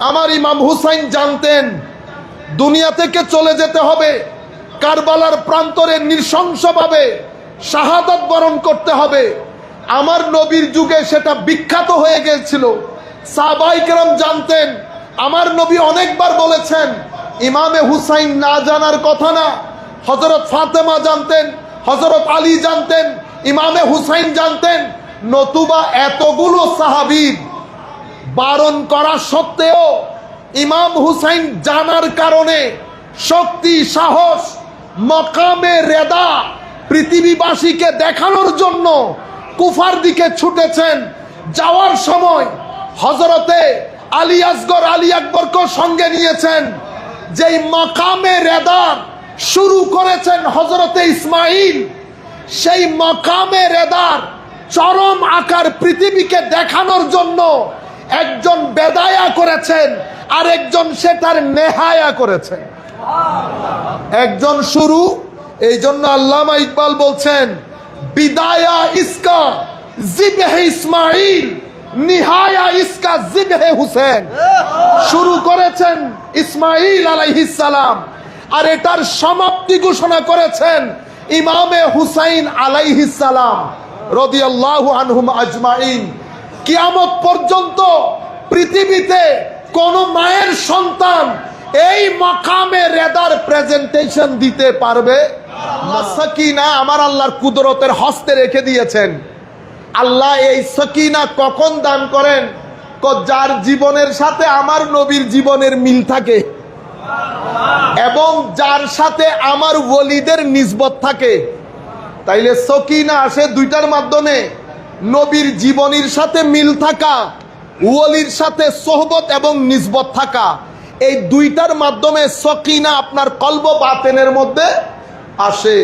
আমার ইমাম হুসাইন জানতেন দুনিয়া থেকে চলে যেতে হবে, কারবালার প্রান্তরে নৃশংসভাবে শাহাদাত বরণ করতে হবে। আমার নবীর যুগে সেটা বিখ্যাত হয়ে গিয়েছিল। সাহাবায়ে কেরাম জানতেন, আমার নবী অনেকবার বলেছেন ইমামে হুসাইন না জানার কথা না। হযরত ফাতেমা জানতেন, হযরত আলী জানতেন, ইমামে হুসাইন জানতেন। নতুবা এতগুলো সাহাবীর বারণ করা সত্ত্বেও ইমাম হুসাইন জানার কারণে শক্তি, সাহস, মকামে রেদা পৃথিবীবাসীকে দেখানোর জন্য কুফার দিকে ছুটেছেন। যাওয়ার সময় হযরতে আলী আসগর, আলী আকবরকে সঙ্গে নিয়েছেন। যেই মকামে রেদা শুরু করেছেন হযরতে ইসমাইল, সেই মকামে রেদার চরম আকার পৃথিবীকে দেখানোর জন্য একজন বেদায়া করেছেন, আর একজন সেটার নেহায়া করেছেন। একজন শুরু, এই জন্য আল্লামা ইকবাল বলছেন বিদায়া ইসকা জিবহে ইসমাইল, নিহায়া ইসকা জিবহে হুসেন। শুরু করেছেন ইসমাইল আলাইহিস সালাম, আর এটার সমাপ্তি ঘোষণা করেছেন ইমামে হুসাইন আলাইহিস সালাম রাদিয়াল্লাহু আনহুম আজমাইন। কিয়ামত পর্যন্ত পৃথিবীতে কোন মায়ের সন্তান এই মাকামে রেদার প্রেজেন্টেশন দিতে পারবে না। সাকিনা আমার আল্লাহর কুদরতের হস্তে রেখে দিয়েছেন। আল্লাহ এই সাকিনা কখন দান করেন? যার জীবনের সাথে আমার নবীর জীবনের মিল থাকে এবং যার সাথে আমার ওলিদের নিসবত থাকে। তাইলে সাকিনা আসে দুইটার মাধ্যমে, নবীর জীবনীর সাথে মিল থাকা, ওলির সাথে সোহবত এবং নিসবত থাকা, এই দুইটার মাধ্যমে সাকিনা আপনার কলব বাতেনের মধ্যে আসে।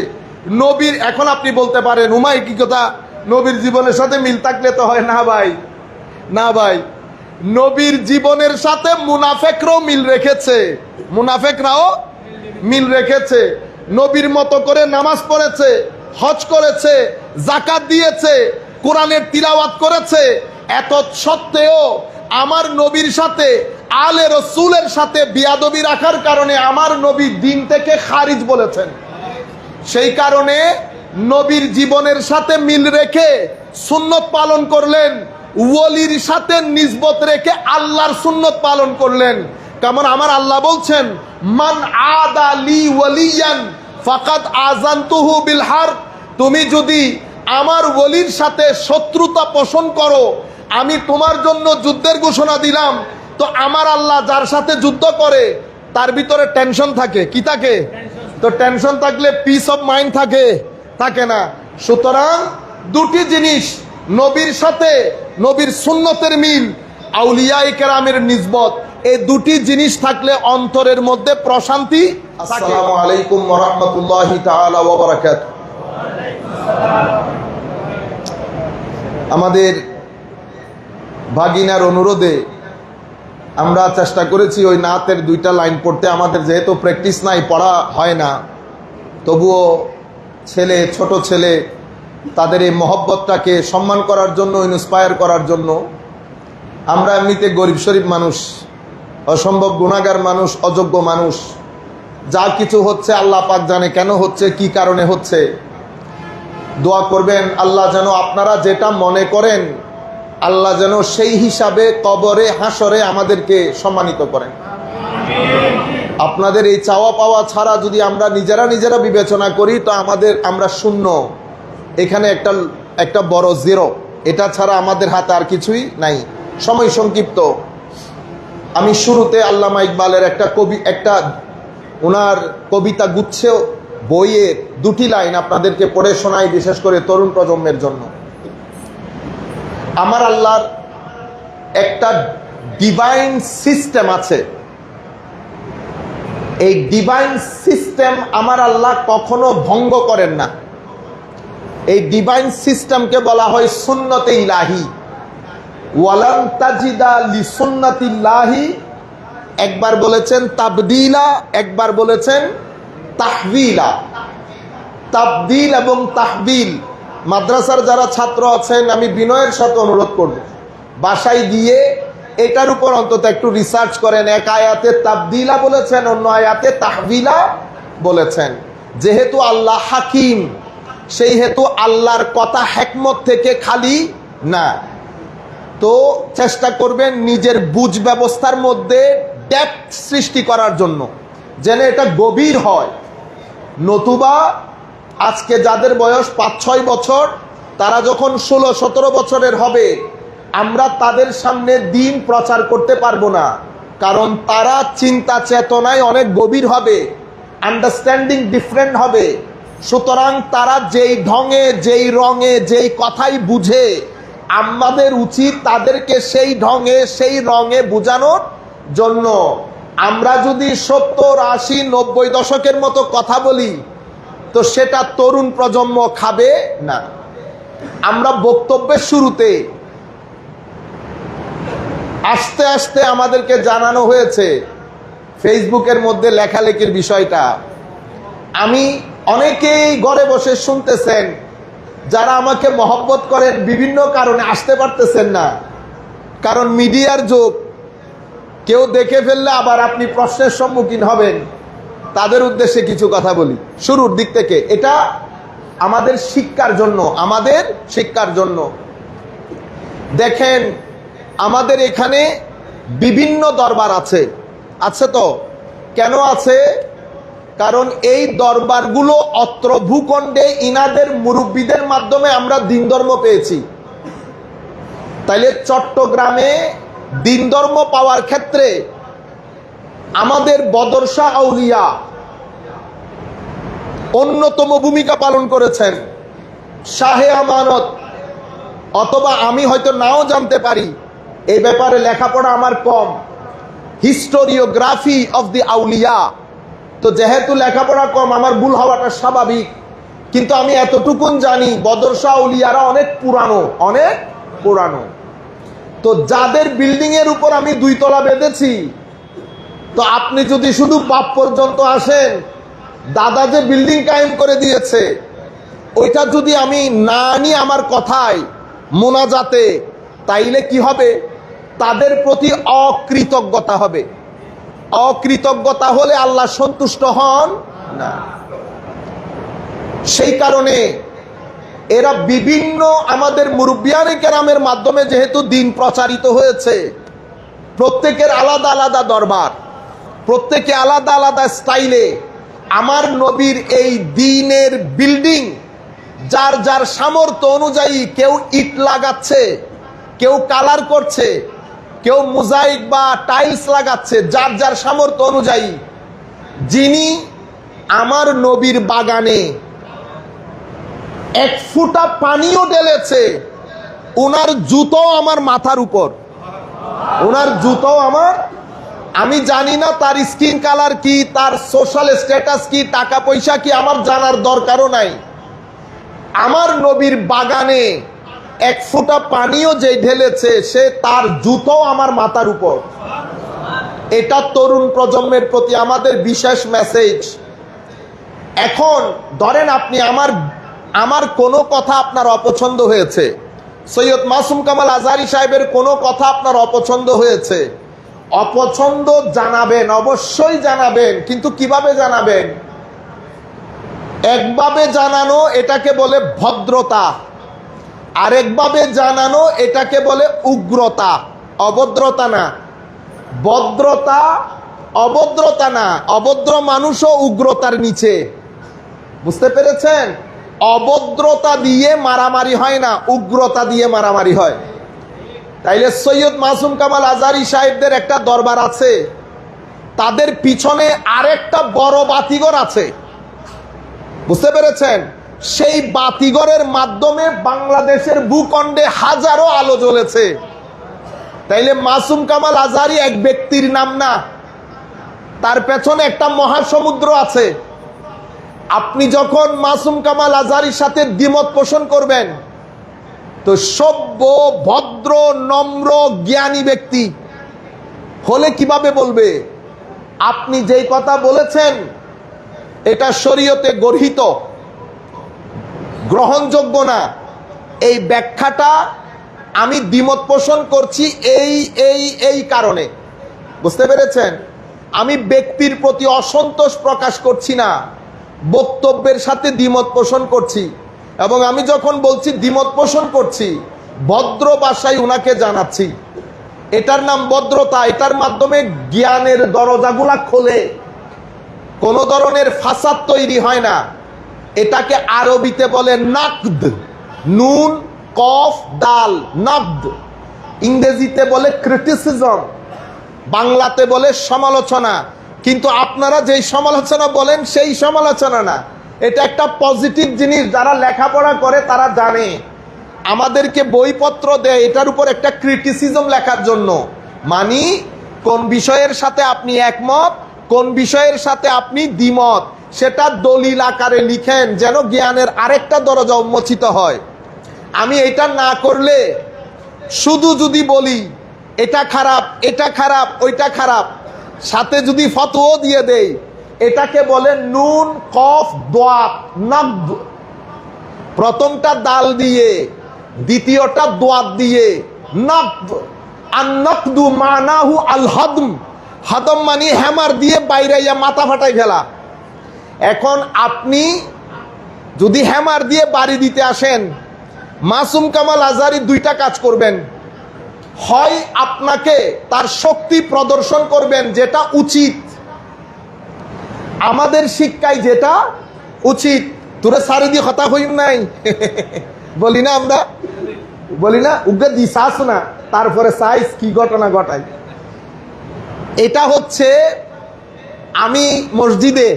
নবীর, এখন আপনি বলতে পারেন উমাই কি কথা, নবীর জীবনের সাথে মিল থাকলে তো হয় না ভাই। না ভাই, নবীর জীবনের সাথে মুনাফেকরাও মিল রেখেছে, মুনাফেকরাও মিল রেখেছে। নবীর মতো করে নামাজ পড়েছে, হজ করেছে, যাকাত দিয়েছে, কোরআনের তিলাওয়াত করেছে। এত সত্ত্বেও আমার নবীর সাথে, আলে রসুলের সাথে বিয়াদবি রাখার কারণে আমার নবী দিন থেকে খারিজ বলেছেন। সেই কারণে নবীর জীবনের সাথে মিল রেখে সুন্নত পালন করলেন, ওলির সাথে নিসবত রেখে আল্লাহর সুন্নত পালন করলেন। কেমন? আমার আল্লাহ বলছেন মান আদা লি ওয়ালিয়ান ফাকাদ আযানতুহু বিল হারব। তুমি যদি আমার ওলির সাথে শত্রুতা পোষণ করো, আমি তোমার জন্য যুদ্ধের ঘোষণা দিলাম। তো আমার আল্লাহ যার সাথে যুদ্ধ করে তার ভিতরে টেনশন থাকে, কি থাকে? তো টেনশন থাকলে পিস অফ মাইন্ড থাকে? থাকে না। সুতরাং দুটি জিনিস, নবীর সাথে নবীর সুন্নতের মিল, আউলিয়ায়ে কেরামের নিসবত, এই দুটি জিনিস থাকলে অন্তরের মধ্যে প্রশান্তি। আসসালামু আলাইকুম ওয়া রাহমাতুল্লাহি তাআলা ওয়া বারাকাতুহু। আমাদের ভাগিনার অনুরোধে আমরা চেষ্টা করেছি ওই নাতের দুইটা লাইন পড়তে। আমাদের যেহেতু প্র্যাকটিস নাই, পড়া হয় না, তবুও ছেলে, ছোট ছেলে, তাদের এই মহব্বতটাকে সম্মান করার জন্য, ইন্সপায়ার করার জন্য। আমরা এমনিতে গরিব শরীফ মানুষ, অসম্ভব গুনাহগার মানুষ, অযোগ্য মানুষ। যা কিছু হচ্ছে আল্লাহ পাক জানে কেন হচ্ছে, কি কারণে হচ্ছে। দোয়া করবেন আল্লাহ যেন আপনারা যেটা মনে করেন, আল্লাহ যেন সেই হিসাবে কবরে, হাসরে আমাদেরকে সম্মানিত করেন। আপনাদের এই চাওয়া পাওয়া ছাড়া যদি আমরা নিজেরা বিবেচনা করি তো আমরা শূন্য। এখানে একটা বড় জিরো, এটা ছাড়া আমাদের হাতে আর কিছুই নাই। সময় সংক্ষিপ্ত। আমি শুরুতে আল্লামা ইকবালের একটা ওনার কবিতা গুচ্ছ বইয়ের দুটি লাইন আপনাদেরকে পড়ে শোনাই, বিশেষ করে তরুণ প্রজন্মের জন্য। আমার আল্লাহর একটা ডিভাইন সিস্টেম আছে। এই ডিভাইন সিস্টেম আমার আল্লাহ কখনো ভঙ্গ করেন না। এই ডিভাইন সিস্টেমকে বলা হয় সুন্নতে ইলাহি। ওয়ালান তাজিদা লিসুন্নাতিল্লাহি, একবার বলেছেন তাবদিলা, একবার বলেছেন তাহবিলা। তাবদিল এবং তাহবিল, মাদ্রাসার যারা ছাত্র আছেন আমি বিনয়ের সাথে অনুরোধ করব, বাসায় গিয়ে এটার উপর অন্তত একটু রিসার্চ করেন। এক আয়াতে তাবদিলা বলেছেন, অন্য আয়াতে তাহবিলা বলেছেন। যেহেতু আল্লাহ হাকিম, সেই হেতু আল্লাহর কথা হিকমত থেকে খালি না। তো চেষ্টা করবেন নিজের বুঝ ব্যবস্থার মধ্যে ডেপথ সৃষ্টি করার জন্য, যেন এটা গভীর হয়। নতুবা আজকে যাদের বয়স 5-6 বছর, তারা যখন 16-17 বছরের হবে, আমরা তাদের সামনে দিন প্রচার করতে পারবো না, কারণ তারা চিন্তা চেতনায় অনেক গভীর হবে, আন্ডারস্ট্যান্ডিং ডিফারেন্ট হবে। সুতরাং তারা যেই ঢঙে, যেই রঙে, যেই কথাই বুঝে, আমাদের উচিত তাদেরকে সেই ঢঙে, সেই রঙে বোঝানোর জন্য। আমরা যদি 70, 80, 90 দশকের মতো কথা বলি, তো সেটা তরুণ প্রজন্ম খাবে না। আমরা বক্তব্যের শুরুতে আস্তে আস্তে আমাদেরকে জানানো হয়েছে ফেসবুকের মধ্যে লেখালেখির বিষয়টা। আমি অনেকেই ঘরে বসে শুনতেছেন, যারা আমাকে মহব্বত করেন, বিভিন্ন কারণে আসতে পারতেছেন না, কারণ মিডিয়ার যুগ। কেউ দেখে ফেললে আবার আপনি প্রশ্নের সম্মুখীন হবেন। তাদের উদ্দেশ্যে কিছু কথা বলি শুরুর দিক থেকে। এটা আমাদের শিক্ষার জন্য, আমাদের শিক্ষার জন্য। দেখেন, আমাদের এখানে বিভিন্ন দরবার আছে, আছে তো? কেন আছে? কারণ এই দরবারগুলো অত্র ভূখণ্ডে ইনাদের মুরব্বীদের মাধ্যমে আমরা দিন ধর্ম পেয়েছি। তাইলে চট্টগ্রামে দিন ধর্ম পাওয়ার ক্ষেত্রে আমাদের বদর শাহ আউলিয়া অন্যতম ভূমিকা পালন করেছেন। শাহে আমানত, অথবা আমি হয়তো নাও জানতে পারি, এই ব্যাপারে লেখাপড়া আমার কম, হিস্টোরিওগ্রাফি অফ দি আউলিয়া। তো যেহেতু লেখাপড়া কম, আমার ভুল হওয়াটা স্বাভাবিক, কিন্তু আমি এতটুকুন জানি বদর শাহ আউলিয়ারা অনেক পুরানো, অনেক পুরানো। তো যাদের বিল্ডিং এর উপর আমি 2 তলা বেঁধেছি, তো আপনি যদি শুধু বাপ পর্যন্ত আসেন, দাদা যে বিল্ডিং কায়েম করে দিয়েছে, ওইটা যদি আমি না আনি আমার কথায় মোনাজাতে, তাইলে কি হবে? তাদের প্রতি অকৃতজ্ঞতা হবে। অকৃতজ্ঞতা হলে আল্লাহ সন্তুষ্ট হন না। সেই কারণে এরা বিভিন্ন আমাদের মুরব্বিয়ানে কেরামের মাধ্যমে যেহেতু দিন প্রচারিত হয়েছে, প্রত্যেকের আলাদা আলাদা দরবার, প্রত্যেকে আলাদা আলাদা স্টাইলে আমার নবীর এই দ্বীনের বিল্ডিং যার যার সামর্থ্য অনুযায়ী, কেউ ইট লাগাচ্ছে, কেউ কালার করছে, কেউ মোজাইক বা টাইলস লাগাচ্ছে, যার যার সামর্থ্য অনুযায়ী। যিনি আমার নবীর বাগানে 1 ফুটা পানিও ঢেলেছে, ওনার জুতো আমার মাথার উপর, ওনার জুতো আমার, আমি জানি না তার স্কিন কালার কি, তার সোশ্যাল স্ট্যাটাস কি, টাকা পয়সা কি, আমার জানার দরকারও নাই। আমার নবীর বাগানে 1 ফুটা পানিও যে ঢেলেছে, সে তার জুতো আমার মাথার উপর। এটা তরুণ প্রজন্মের প্রতি আমাদের বিশেষ মেসেজ। এখন ধরেন আপনি আমার কোনো কথা আপনার অপছন্দ হয়েছে, সৈয়দ মাসুম কামাল আজহারী সাহেবের কোনো কথা আপনার অপছন্দ হয়েছে, অপছন্দ জানাবেন, অবশ্যই জানাবেন, কিন্তু কিভাবে জানাবেন? একভাবে জানানো এটাকে বলে ভদ্রতা, আরেকভাবে জানানো এটাকে বলে উগ্রতা। অভদ্রতা না, ভদ্রতা অভদ্রতা না। অভদ্র মানুষও উগ্রতার নিচে, বুঝতে পেরেছেন? অভদ্রতা দিয়ে মারামারি হয় না, উগ্রতা দিয়ে মারামারি হয়। তাইলে সৈয়দ মাসুম কামাল আজহারী সাহেবদের একটা দরবার আছে, তাদের পিছনে আরেকটা বড় বাতিঘর আছে, বুঝতে পেরেছেন? সেই বাতিঘরের মাধ্যমে বাংলাদেশের ভূখণ্ডে হাজারো আলো জ্বলেছে। তাইলে মাসুম কামাল আজহারী এক ব্যক্তির নাম না, তার পেছনে একটা মহাসমুদ্র আছে। আপনি যখন মাসুম কামাল আজহারীর সাথে দ্বিমত পোষণ করবেন, তো সভ্য, ভদ্র, নম্র, জ্ঞানী ব্যক্তি হলে কিভাবে বলবে আপনি যেই কথা বলেছেন এটা শরীয়তে গর্হিত, গ্রহণযোগ্য না, এই ব্যাখ্যাটা আমি দ্বিমত পোষণ করছি এই কারণে, বুঝতে পেরেছেন? আমি ব্যক্তির প্রতি অসন্তোষ প্রকাশ করছি না, বক্তব্যের সাথে দ্বিমত পোষণ করছি। এবং আমি যখন বলছি দ্বিমত পোষণ করছি, ভদ্র ভাষায় উনাকে জানাচ্ছি। এটার নাম ভদ্রতা। এটার মাধ্যমে জ্ঞানের দরজাগুলা খোলে, কোনো ধরনের ফাসাদ তৈরি হয় না। এটাকে আরবিতে বলে নাকদ, নুন কফ দাল, নাকদ। ইংরেজিতে বলে ক্রিটিসিজম, বাংলাতে বলে সমালোচনা। কিন্তু আপনারা যেই সমালোচনা বলেন সেই সমালোচনা না, এটা একটা পজিটিভ জিনিস। যারা লেখাপড়া করে তারা জানে, আমাদেরকে বইপত্র দেয় এটার উপর একটা ক্রিটিসিজম লেখার জন্য। মানে কোন বিষয়ের সাথে আপনি একমত, কোন বিষয়ের সাথে আপনি দ্বিমত, সেটা দলিল আকারে লিখেন, যেন জ্ঞানের আরেকটা দরজা উন্মোচিত হয়। আমি এটা না করলে, শুধু যদি বলি এটা খারাপ, এটা খারাপ, ওইটা খারাপ, সাথে যদি ফতোয়া দিয়ে দেই, এটাকে বলে নুন কফ দোয়াত নাকদ। প্রথমটা দাল দিয়ে, দ্বিতীয়টা দোয়াত দিয়ে, নাকদ। আর নাকদু মানাহু আল হাদম। হাদম মানে হ্যামার দিয়ে বাইরাইয়া মাথা ফাটাই ফেলা। এখন আপনি যদি হ্যামার দিয়ে বাড়ি দিতে আসেন, মাসুম কামাল আজহারী দুইটা কাজ করবেন। হয় আপনাকে তার শক্তি প্রদর্শন করবেন, যেটা উচিত, আমাদের শিক্ষায় যেটা উচিত। তোরা সারি দিয়ে কথা হইম নাই বলি না, আমরা বলি না, উগ্র দিশাস না, তারপরে সাইজ কি ঘটনা ঘটাই। এটা হচ্ছে, আমি মসজিদে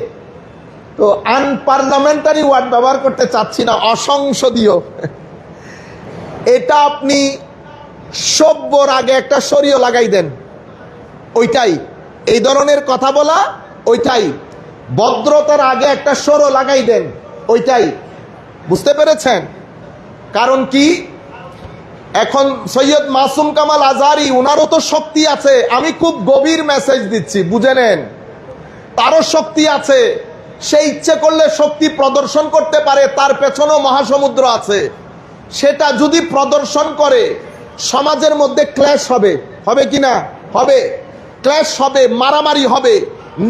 তো আনপার্লামেন্টারি ওয়ার্ড ব্যবহার করতে চাচ্ছি না, অসংসদীয়। এটা আপনি সভ্যর আগে একটা শরীয় লাগাই দেন, ওইটাই এই ধরনের কথা বলা, ওইটাই ভদ্রতার আগে একটা সরো লাগাই দেন, ওইটাই। বুঝতে পেরেছেন? কারণ কি, এখন সৈয়দ মাসুম কামাল আজহারী, উনারও তো শক্তি আছে। আমি খুব গভীর মেসেজ দিচ্ছি, বুঝে নেন। তারও শক্তি আছে, সে ইচ্ছে করলে শক্তি প্রদর্শন করতে পারে, তার পেছনেও মহাসমুদ্র আছে। সেটা যদি প্রদর্শন করে, সমাজের মধ্যে ক্ল্যাশ হবে, হবে কিনা? হবে, ক্ল্যাশ হবে, মারামারি হবে,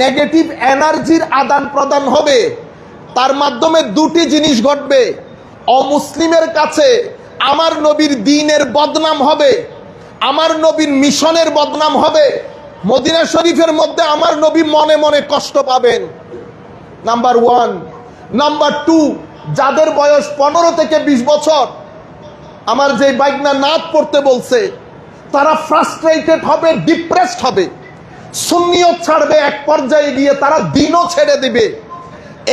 নেগেটিভ এনার্জির আদান প্রদান হবে। তার মাধ্যমে দুটি জিনিস ঘটবে। অমুসলিমের কাছে আমার নবীর দ্বীনের বদনাম হবে, আমার নবীর মিশনের বদনাম হবে। মদিনা শরীফের মধ্যে আমার নবী মনে মনে কষ্ট পাবেন, নাম্বার ওয়ান। নাম্বার টু, যাদের বয়স 15 থেকে 20 বছর, আমার যে বাইকনা নাত পড়তে বলছে, তারা ফ্রাস্ট্রেটেড হবে, ডিপ্রেসড হবে, সুন্নিয়ত ছাড়বে, এক পর্যায়ে গিয়ে তারা দ্বীনও ছেড়ে দিবে।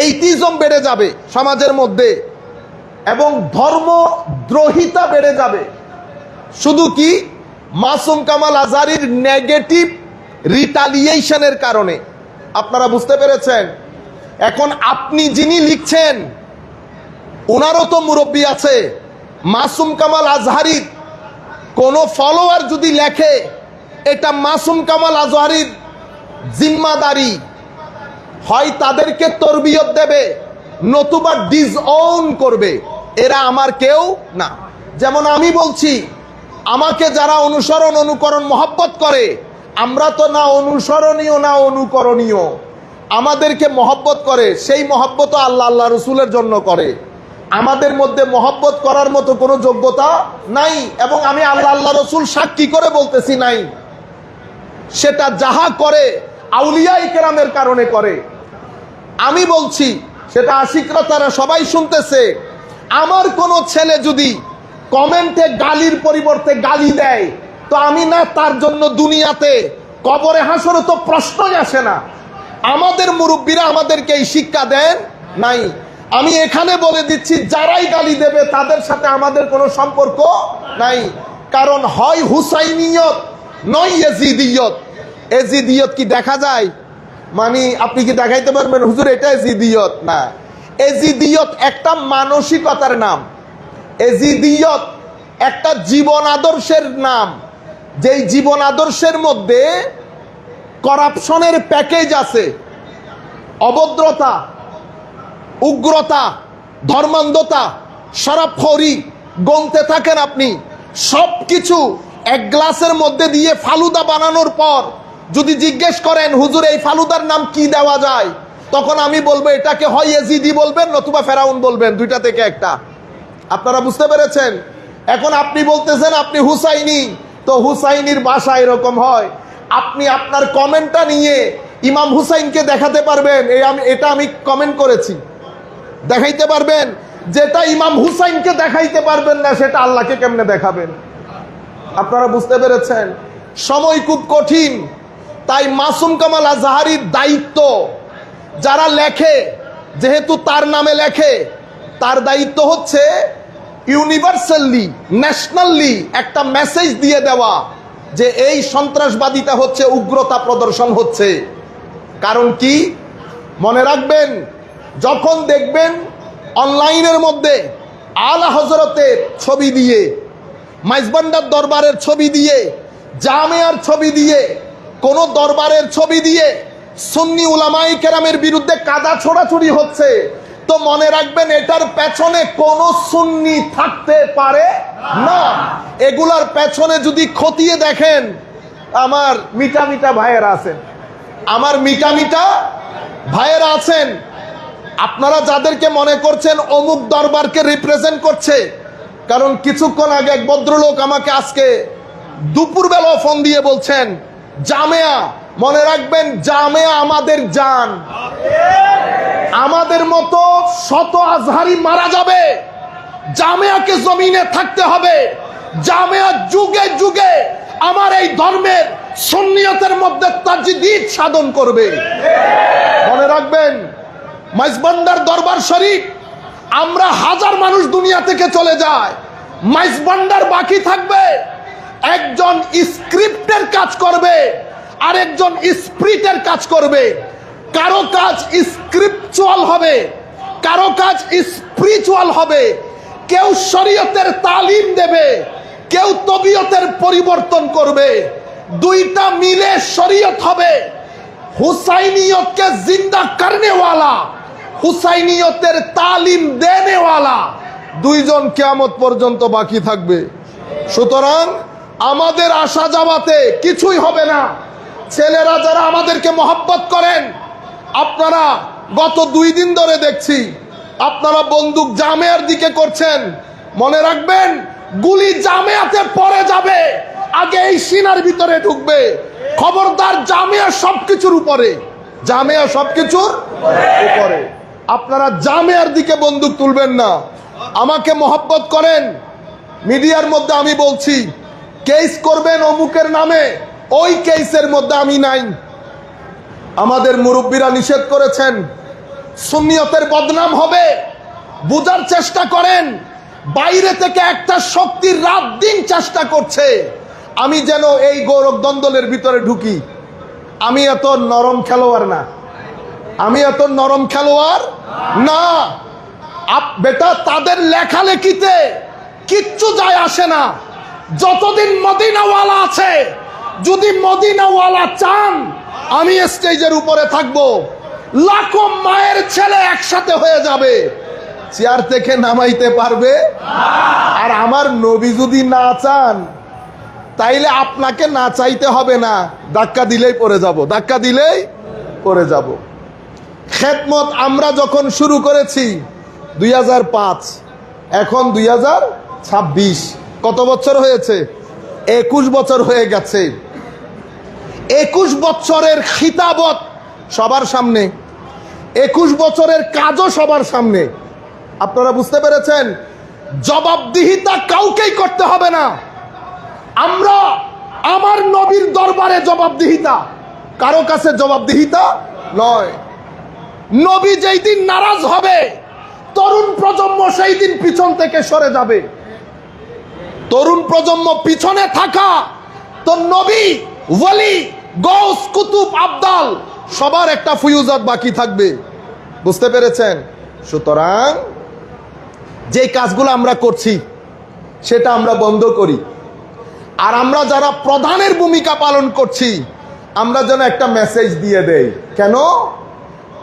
এইটিজম বেড়ে যাবে সমাজের মধ্যে, এবং ধর্মদ্রোহিতা বেড়ে যাবে। শুধু কি, মাসুম কামাল আজহারীর নেগেটিভ রিটালিয়েশনের কারণে। আপনারা বুঝতে পেরেছেন? এখন আপনি যিনি লিখছেন, ওনারও তো মুরব্বী আছে। মাসুম কামাল আজহারীর কোন ফলোয়ার যদি লেখে, এটা মাসুম কামাল আজহারীর জিম্মাদারি। হয় তাদেরকে তরবিয়ত দেবে, নতুবা ডিসওন করবে। এরা আমার কেউ না। যেমন আমি বলছি, আমাকে যারা অনুসরণ অনুকরণ মহব্বত করে, আমরা তো না অনুসরণীয় না অনুকরণীয়। আমাদেরকে মহব্বত করে, সেই মহব্বত আল্লাহ আল্লাহ রসুলের জন্য করে। আমাদের মধ্যে মহব্বত করার মতো কোনো যোগ্যতা নাই, এবং আমি আল্লাহ আল্লাহ রসুল সাক্ষী করে বলতেছি নাই। সেটা যাহা করে আউলিয়া ইকরামের কারণে করে। আমি বলছি, সেটা আশিকরা তারা সবাই শুনতেছে। আমার কোনো ছেলে যদি কমেন্টে গালির পরিবর্তে গালি দেয়, তো আমি না তার জন্য দুনিয়াতে কবরে হাসরে তো প্রশ্নই আসে না। আমাদের মুরব্বীরা আমাদেরকে এই শিক্ষা দেন নাই। আমি এখানে বলে দিচ্ছি, যারাই গালি দেবে তাদের সাথে আমাদের কোনো সম্পর্ক নাই। কারণ হয় হুসাইনিয়ত, নয় এজিদিয়ত। এজিদিয়ত কি দেখা যায়? মানে আপনি কি দেখাইতে পারবেন হুজুর এটা এজিদিয়ত? না, এজিদিয়ত একটা মানসিকতার নাম। এজিদিয়ত একটা জীবন আদর্শের নাম, যেই জীবন আদর্শের মধ্যে করাপশনের প্যাকেজ আছে, অভদ্রতা, উগ্রতা, ধর্মান্ধতা, শরাবখোরি, গমতে থাকেন আপনি। সব কিছু এক গ্লাসের মধ্যে দিয়ে ফালুদা বানানোর পর যদি জিজ্ঞেস করেন হুজুর এই ফালুদার নাম কি দেওয়া যায়, তখন আমি বলবো এটাকে হয় ইয়াজিদি বলবেন নতুবা ফেরাউন বলবেন, দুইটা থেকে একটা। আপনারা বুঝতে পেরেছেন? এখন আপনি বলতেছেন আপনি হুসাইনি, তো হুসাইনির ভাষা এরকম হয়। আপনি আপনার কমেন্টটা নিয়ে ইমাম হুসাইনকে দেখাতে পারবেন এটা আমি কমেন্ট করেছি, দেখাইতে পারবেন। যেটা ইমাম হুসাইনকে দেখাইতে পারবেন না সেটা আল্লাহকে কেমনে দেখাবেন? আপনারা বুঝতে পেরেছেন? সময় খুব কঠিন। তাই মাসুম কামাল আজহারীর দায়িত্ব, যারা লেখে যেহেতু তার নামে লেখে, তার দায়িত্ব হচ্ছে ইউনিভার্সালি ন্যাশনালি একটা মেসেজ দিয়ে দেওয়া যে এই সন্ত্রাসবাদিতা হচ্ছে, উগ্রতা প্রদর্শন হচ্ছে। কারণ কি মনে রাখবেন, যখন দেখবেন অনলাইনের মধ্যে আলা হযরতের ছবি দিয়ে, মাইজবান্ডার দরবারের ছবি দিয়ে, জামিয়ার ছবি দিয়ে, কোন দরবারের ছবি দিয়ে সুন্নি উলামায়ে কেরামের বিরুদ্ধে কাদা ছোড়াছুড়ি হচ্ছে, তো মনে রাখবেন এটার পেছনে কোন সুন্নি থাকতে পারে না। এগুলার পেছনে যদি খতিয়ে দেখেন, আমার মিটা মিটা ভাইয়েরা আছেন, আমার মিটা মিটা ভাইয়েরা আছেন। আপনারা যাদেরকে মনে করছেন অমুক দরবারকে রিপ্রেজেন্ট করছে, কারণ কিছুক্ষণ আগে এক ভদ্রলোক আমাকে আজকে দুপুরবেলা ফোন দিয়ে বলছেন জামেয়া, মনে রাখবেন জামেয়া আমাদের জান, আমাদের মতো শত আজহারি মারা যাবে, জামেয়াকে জমিনে থাকতে হবে, জামেয়া যুগে যুগে আমার এই ধর্মের সুন্নিয়তের মধ্যে তাজদীদ সাধন করবে। মনে রাখবেন মাইজবান্ডার দরবার শরীফ, আমরা হাজার মানুষ দুনিয়া থেকে চলে যায়, মাইজবান্ডার বাকি থাকবে। একজন স্ক্রিপ্টের কাজ করবে, আরেকজন স্পিরিটের কাজ করবে। কারো কাজ স্ক্রিপচুয়াল হবে, কারো কাজ স্পিরিচুয়াল হবে। কেউ শরীয়তের তালিম দেবে, কেউ তবিয়তের পরিবর্তন করবে। দুইটা মিলে শরীয়ত হবে। হুসাইনিয়তকে জিন্দা করনে ওয়ালা, হুসাইনিয়তের তালিম দেনে ওয়ালা দুইজন কিয়ামত পর্যন্ত বাকি থাকবে। সুতরাং আমাদের আসা যাওয়াতে কিছুই হবে না। ছেলেরা যারা আমাদেরকে মহব্বত করেন, আপনারা গত 2 দিন ধরে দেখছি আপনারা বন্দুক জামেয়ার দিকে করছেন। মনে রাখবেন গুলি জামেয়াতে পড়ে যাবে, আগে এই সিনার ভিতরে ঢুকবে। খবরদার, জামেয়া সবকিছুর উপরে, জামেয়া সবকিছুর উপরে। আপনারা জামেয়ার দিকে বন্দুক তুলবেন না। আমাকে মহব্বত করেন, মিডিয়ার মধ্যে আমি বলছি কেস করবেন অমুকের নামে, ওই কেসের মধ্যে আমি নাই। আমাদের মুরব্বীরা নিষেধ করেছেন, সুন্নিয়তের বদনাম হবে। বুঝার চেষ্টা করেন, বাইরে থেকে একটা শক্তির রাত দিন চেষ্টা করছে আমি যেন এই গৌরব দ্বন্দ্বের ভিতরে ঢুকি। আমি এত নরম খেলোয়াড় না, আমি এত নরম খেলোয়াড় না। বেটা, তাদের লেখালেখিতে কিচ্ছু যায় আসে না। যতদিন মদিনাওয়ালা আছে, যদি মদিনাওয়ালা চান আমি স্টেজের উপরে থাকবো, লাখো মায়ের ছেলে একসাথে হয়ে যাবে, চেয়ার থেকে নামাইতে পারবে। আর আমার নবী যদি না চান, তাইলে আপনাকে না চাইতে হবে না, ধাক্কা দিলেই পড়ে যাব, ধাক্কা দিলেই পড়ে যাব। খেদমত আমরা যখন শুরু করেছি 2005, এখন 2026, কত বছর হয়েছে? 21 বছর হয়ে গেছে। 21 বছরের খিতাবত সবার সামনে, 21 বছরের কাজও সবার সামনে। আপনারা বুঝতে পেরেছেন? জবাবদিহিতা কাউকেই করতে হবে না। আমরা আমার নবীর দরবারে জবাবদিহিতা, কারো কাছে জবাবদিহিতা নয়। নবী যেই দিন নারাজ হবে, তরুণ প্রজন্ম সেই দিন পিছন থেকে সরে যাবে। তরুণ প্রজন্ম পিছনে থাকা তো নবী, ওয়ালি, গৌস, কুতুব, আবদাল সবার একটা ফুয়ুজাত বাকি থাকবে। বুঝতে পেরেছেন? সুতরাং যে কাজগুলো আমরা করছি সেটা আমরা বন্ধ করি। আর আমরা যারা প্রধানের ভূমিকা পালন করছি, আমরা যেন একটা মেসেজ দিয়ে দেই। কেন?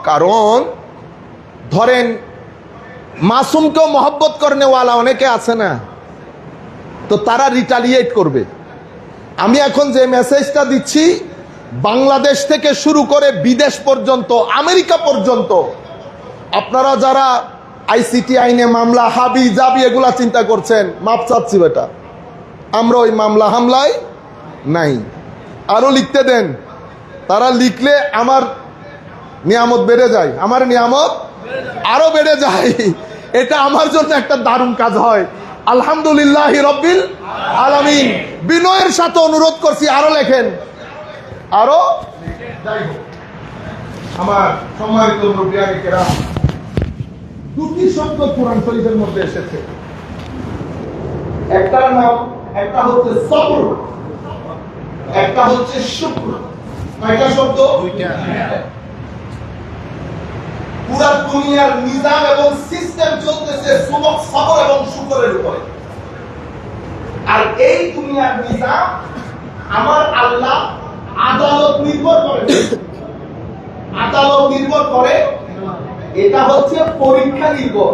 কারণ ধরেন মাসুমকেও মহব্বত করনেওয়ালা অনেকে আছে না, তো তারা রিটালিয়েট করবে। আমি এখন যে মেসেজটা দিচ্ছি, বাংলাদেশ থেকে শুরু করে বিদেশ পর্যন্ত, আমেরিকা পর্যন্ত, আপনারা যারা আইসিটি আইনে মামলা হাবি জাবি এগুলা চিন্তা করছেন, মাপ চাচ্ছি বেটা, আমরা ওই মামলা হামলায় নাই। আরো লিখতে দেন, তারা লিখলে আমার নিয়ামত বেড়ে যায়, আমার নিয়ামত আরো বেড়ে যায়। এটা আমার জন্য একটা দারুণ কাজ হয়। আলহামদুলিল্লাহ রব্বিল আলামিন। বিনয়ের সাথে অনুরোধ করছি আরো লেখেন, আরো। আমার সম্মানিত মুরব্বিয়ানে কেরাম, দুটি শব্দ কোরআন শরীফের মধ্যে এসেছে, একটার নাম, একটা হচ্ছে সবর, একটা হচ্ছে শুকর। কয়টা শব্দ? দুইটা। পুরা দুনিয়ার নিজাম এবং সিস্টেম চলতেছে সবর এবং শুকরের উপরে। আর এই দুনিয়ার নিজাম আমার আল্লাহ আদালত নির্ভর করে, আদালত নির্ভর করে, এটা হচ্ছে পরীক্ষা নির্ভর।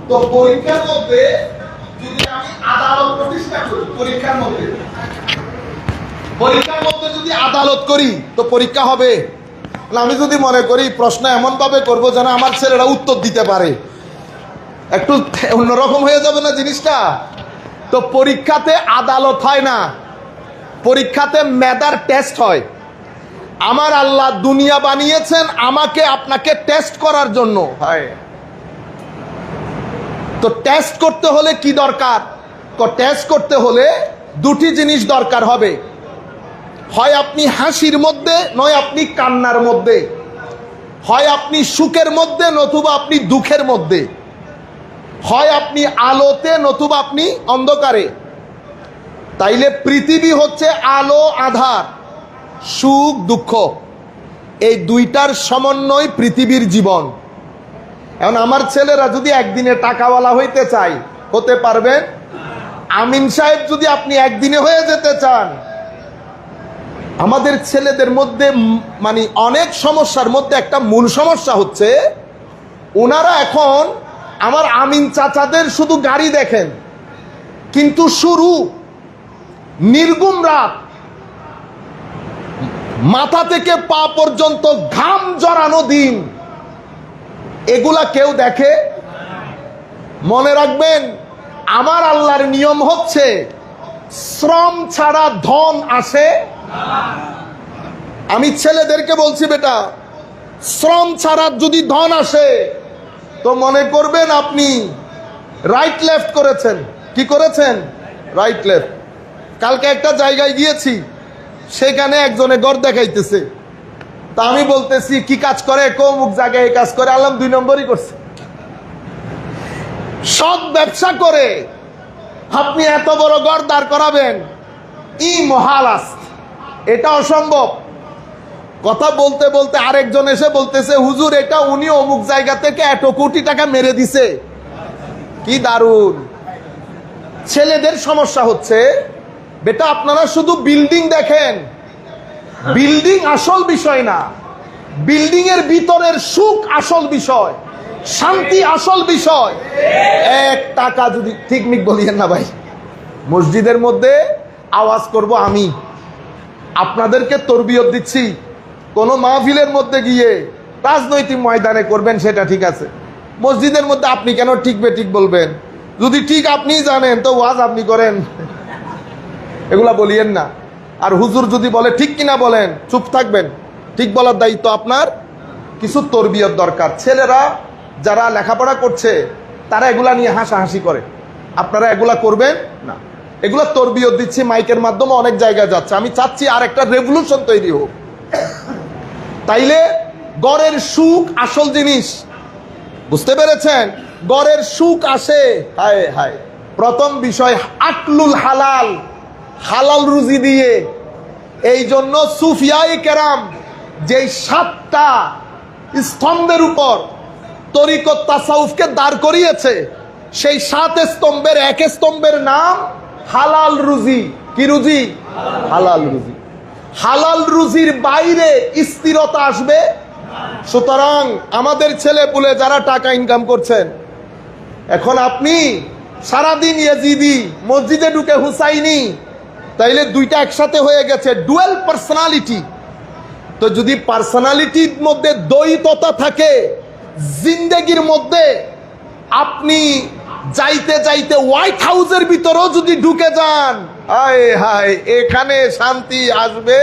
তো পরীক্ষার মধ্যে যদি আমি আদালত প্রতিষ্ঠা করি, পরীক্ষার মধ্যে যদি আদালত করি তো পরীক্ষা হবে। আমি যদি মনে করি প্রশ্ন এমন ভাবে করবো যেন আমার ছেলেরা উত্তর দিতে পারে, একটু অন্যরকম হয়ে যাবে না জিনিসটা। তো পরীক্ষাতে আদালত হয় না, পরীক্ষাতে মেধার টেস্ট হয়। আমার আল্লাহ দুনিয়া বানিয়েছেন আমাকে আপনাকে টেস্ট করার জন্য। তো টেস্ট করতে হলে কি দরকার? টেস্ট করতে হলে দুটি জিনিস দরকার হবে, হয় আপনি হাসির মধ্যে, নয় আপনি কান্নার মধ্যে, হয় আপনি সুখের মধ্যে, নতুবা আপনি দুঃখের মধ্যে, হয় আপনি আলোতে, নতুবা আপনি অন্ধকারে। তাইলে পৃথিবী হচ্ছে আলো আধার, সুখ দুঃখ, এই দুইটার সমন্বয় পৃথিবীর জীবন। এখন আমার ছেলেরা যদি একদিনে টাকাওয়ালা হইতে চায়, হতে পারবেন? আমিন সাহেব যদি আপনি একদিনে হয়ে যেতে চান, আমাদের ছেলেদের মধ্যে মানে অনেক সমস্যার মধ্যে একটা মূল সমস্যা হচ্ছে, ওনারা এখন আমার আমিন চাচাদের শুধু গাড়ি দেখেন, কিন্তু শুরু নির্গুম রাত, মাথা থেকে পা পর্যন্ত ঘাম জড়ানো দিন, এগুলা কেউ দেখে? মনে রাখবেন, আমার আল্লাহর নিয়ম হচ্ছে শ্রম ছাড়া ধন আসে। আমি ছেলেদেরকে বলছি, বেটা, শ্রম ছাড়া যদি ধন আসে তো মনে করবেন আপনি রাইট লেফট করেছেন। কি করেছেন? Right left. কালকে একটা জায়গায় গিয়েছি, সেখানে একজনে ঘর দেখাইতেছে, তা আমি বলতেছি কি কাজ করে? অমুক জায়গায় এই কাজ করে। আল্লাহ 2 নম্বরই করছে। সৎ ব্যবসা করে আপনি এত বড় ঘর দাঁড় করাবেন, ই মহালাস, এটা অসম্ভব। কথা বলতে বলতে আরেকজন এসে বলতেছে, হুজুর এটা উনি অমুক জায়গা থেকে এত কোটি টাকা মেরে দিছে। কি দারুণ! ছেলেদের সমস্যা হচ্ছে, বেটা আপনারা শুধু বিল্ডিং দেখেন, বিল্ডিং আসল বিষয় না, বিল্ডিং এর ভিতরের সুখ আসল বিষয়, শান্তি আসল বিষয়। 1 টাকা যদি, ঠিক মিক বলিয়েন না ভাই, মসজিদের মধ্যে আওয়াজ করব আমি, আপনাদেরকে তরবিয়ত দিচ্ছি। কোন মাহফিলের মধ্যে গিয়ে রাজনৈতিক ময়দানে করবেন সেটা ঠিক আছে, মসজিদের মধ্যে আপনি কেন ঠিক বেঠিক বলবেন? যদি ঠিক আপনি জানেন তো ওয়াজ আপনি করেন, এগুলা বলিয়েন না। আর হুজুর যদি বলে ঠিক কিনা বলেন, চুপ থাকবেন। ঠিক বলার দায়িত্ব আপনার। কিছু তরবিয়ত দরকার। ছেলেরা যারা লেখাপড়া করছে তারা এগুলা নিয়ে হাসাহাসি করে, আপনারা এগুলা করবেন না। এগুলা তরবিয়ত দিচ্ছি, মাইকের মাধ্যমে অনেক জায়গায় যাচ্ছে। আমি চাচ্ছি আর একটা রেভলিউশন তৈরি হোক। তাইলে গড়ের সুখ আসল জিনিস, বুঝতে পেরেছেন? গড়ের সুখ আসে হায় হায় প্রথম বিষয় আকলুল হালাল, হালাল রুজি দিয়ে। এই জন্য সুফিয়ায়ে কেরাম যেই 7টা স্তম্ভের উপর তরিকত তাসাউফকে দাঁড় করিয়েছে, সেই 7 স্তম্ভের 1 স্তম্ভের নাম হালাল রুজি। কি রুজি? হালাল রুজি। হালাল রুজির বাইরে স্থিরতা আসবে। সুতরাং আমাদের ছেলে পুলে যারা টাকা ইনকাম করছেন, এখন আপনি সারাদিন ইয়াজিদি, মসজিদে ঢুকে হুসাইনি, তাইলে দুইটা একসাথে হয়ে গেছে, ডুয়াল পার্সোনালিটি। তো যদি পার্সোনালিটির মধ্যে দ্বৈততা থাকে, জিন্দেগির মধ্যে আপনি যাইতে যাইতে হোয়াইট হাউসের ভিতরেও যদি ঢুকে যান, হায় হায়, এখানে শান্তি আসবে?